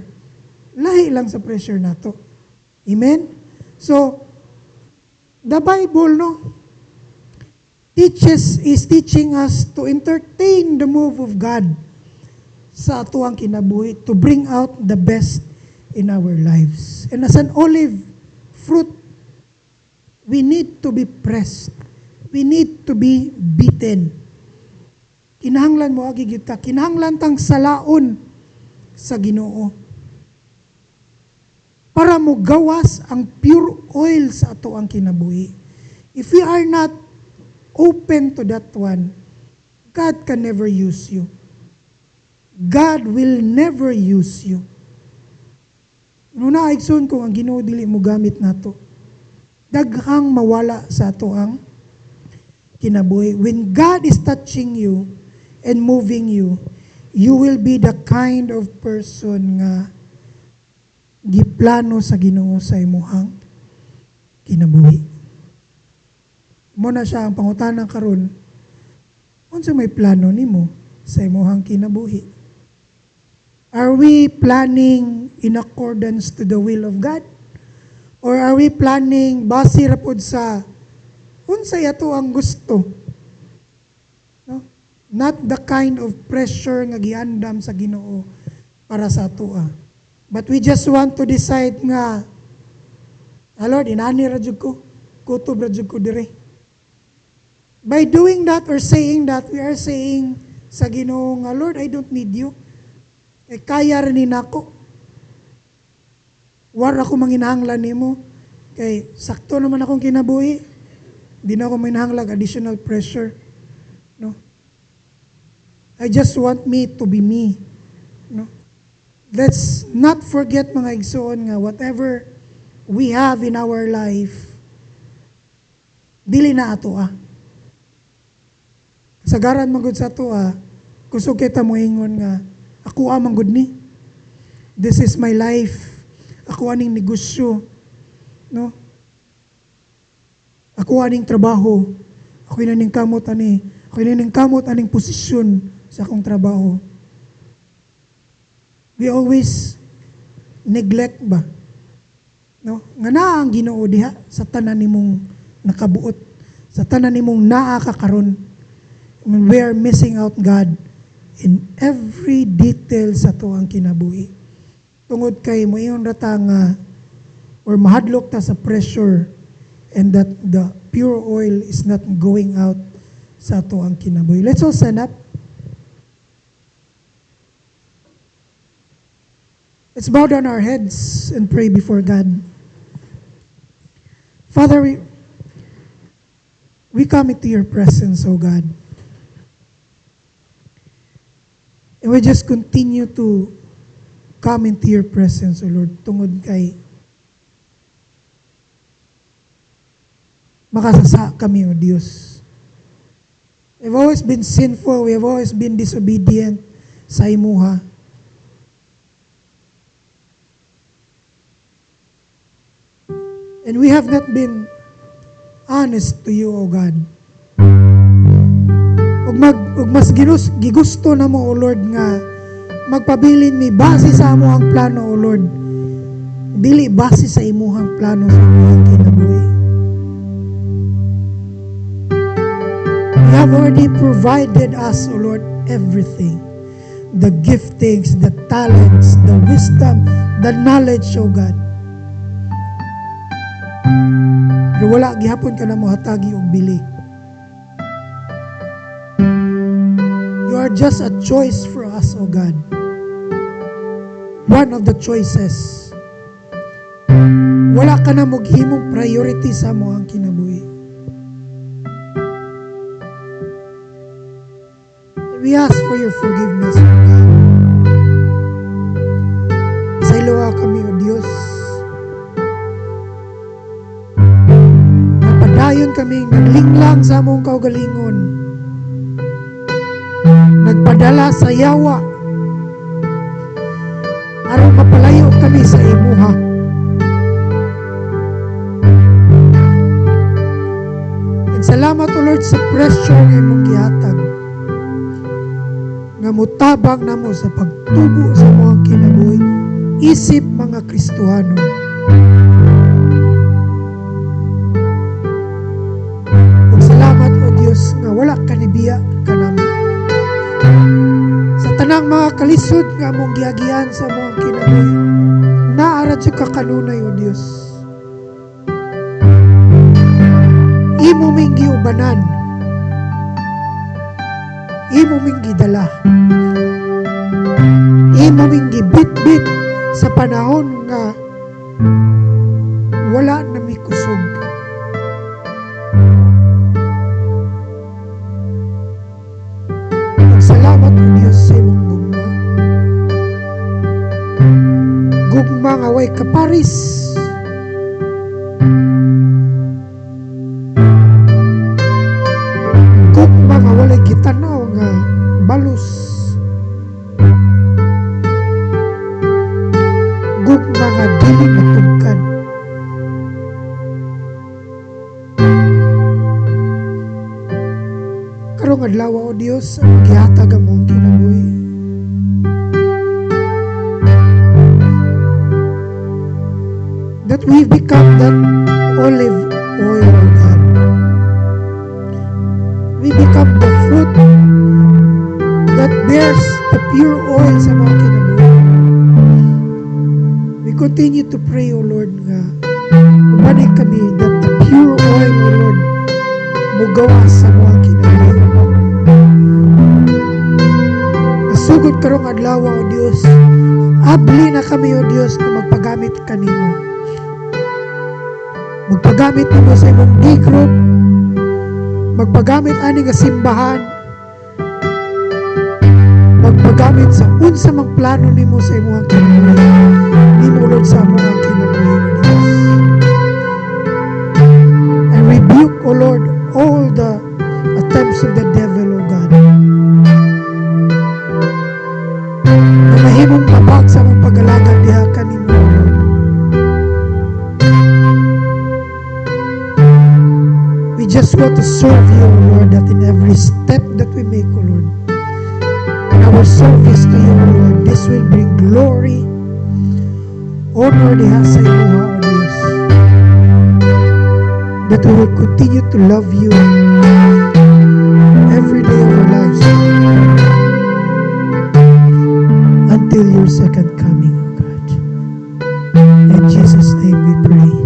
Lahi lang sa pressure nato. Amen? So, the Bible, no, is teaching us to entertain the move of God sa atuang kinabuhi, to bring out the best in our lives. And as an olive fruit, we need to be pressed. We need to be beaten. Kinahanglan mo agi gyud ta, kinahanglan tang salaon sa Ginoo para mo gawas ang pure oil sa ato ang kinabuhi. If we are not open to that one, God can never use you. God will never use you. Nuna igsoon kung ang Ginoo dili mo gamit nato, daghang mawala sa ato ang kinabuhi. When God is touching you and moving you, you will be the kind of person nga giplano sa Ginoo sa imuhang kinabuhi. Mo na siya ang pangutanan karon. Unsa may plano nimo sa imuhang kinabuhi? Are we planning in accordance to the will of God? Or are we planning base ra pud sa unsay ato ang gusto? No? Not the kind of pressure nga giandam sa Ginoo para sa ato. But we just want to decide nga, Lord, inani ra jud ko, kutob ra jud ko dire. By doing that or saying that, we are saying sa Ginoo nga, Lord, I don't need you. Kaya rin nako. War ako manginahanglan nimo. Kay sakto naman akong kinabuhi. Di na ako manginahanglan additional pressure. No? I just want me to be me. No? Let's not forget mga igsoon nga whatever we have in our life, dili na ato Sagaran magud sa ato kusog kita mo ingon nga ako amang gud ni. This is my life. Ako aning negosyo. No? Ako aning trabaho. Ako aning kamot ani. Ako aning kamot aning posisyon sa akong trabaho. We always neglect ba? No? Nga naa ang Ginoo diha sa tanan nimong nakabuot, sa tanan nimong naa ka karon. When we are missing out God in every detail sa to ang kinabuhi. Tungod kay mo iyon rata nga or mahadlok ta sa pressure and that the pure oil is not going out sa to ang kinabuhi. Let's all stand up. Let's bow down our heads and pray before God. Father, we come into your presence, O God. And we just continue to come into your presence, O Lord, tungod kay makasasa kami, O Diyos. We've always been sinful, we have always been disobedient sa imuha. And we have not been honest to you, O God. Ug mas gigusto na mo, O Lord, nga magpabilin mi base sa amo ang plano, O Lord. Dili base sa imuhang plano sa imuhang kinabuhi. You have already provided us, O Lord, everything. The giftings, the talents, the wisdom, the knowledge, O God. Pero wala, gihapon ka na mo hatagi og bili. You are just a choice for us, O God. One of the choices. Wala ka na maghimong priority sa mo ang kinabuhi. We ask for your forgiveness, O God. Sa iluwa kami, O Diyos. Napadayon kami, naglinglang sa among kaugalingon. Nagpadala sa yawa. Aron mapalayo kami sa imuha. And salamat, O Lord, sa presyo ng imong gihatag. Nga mutabang namo sa pagtubo sa mga kinabuhi. Isip mga Kristohano. Ug salamat, O Diyos, nga wala kanibiya ka namo. Sa tanang mga kalisod nga mong giagian sa mga kinabuhi, naarad sa kakanunay, O Diyos. Imo ming giubanan, imo ming gidala, imo ming gibit-bit sa panahon nga wala na may kusog. Salamat, O Diyos, sa imong gugma. Gugma nga way kaparis. Gugma nga walay gitanaw nga balos. Gugma nga dili matugkan. Karong adlaw, O Dios, ang gihatag among kinabuhi. That we become that olive oil, O God. We become the fruit that bears the pure oil sa mga kinabuhi. We continue to pray, O Lord, nga umanig kami that the pure oil, O Lord, mugawas sa mga kinabuhi. Nasugod karong adlaw, O Dios, abli na kami, O Dios, na magpagamit kanimo. Magpagamit nimo sa imong D-group, magpagamit ani nga simbahan, magpagamit sa unsa mang plano nimo sa imong kinabuhi. Nimo, Lord, sa among kinabuhi, O Dios. I rebuke, O Lord, all the attempts of the devil, O God. Na mahimong mabag sa mong pag-alagad diha kanimo, O Lord. We just want to serve you, O Lord, that in every step that we make, O Lord, in our service to you, O Lord, this will bring glory, honor diha sa iyo, O Diyos. That we will continue to love you every day of our lives until your second coming, O God. In Jesus' name we pray.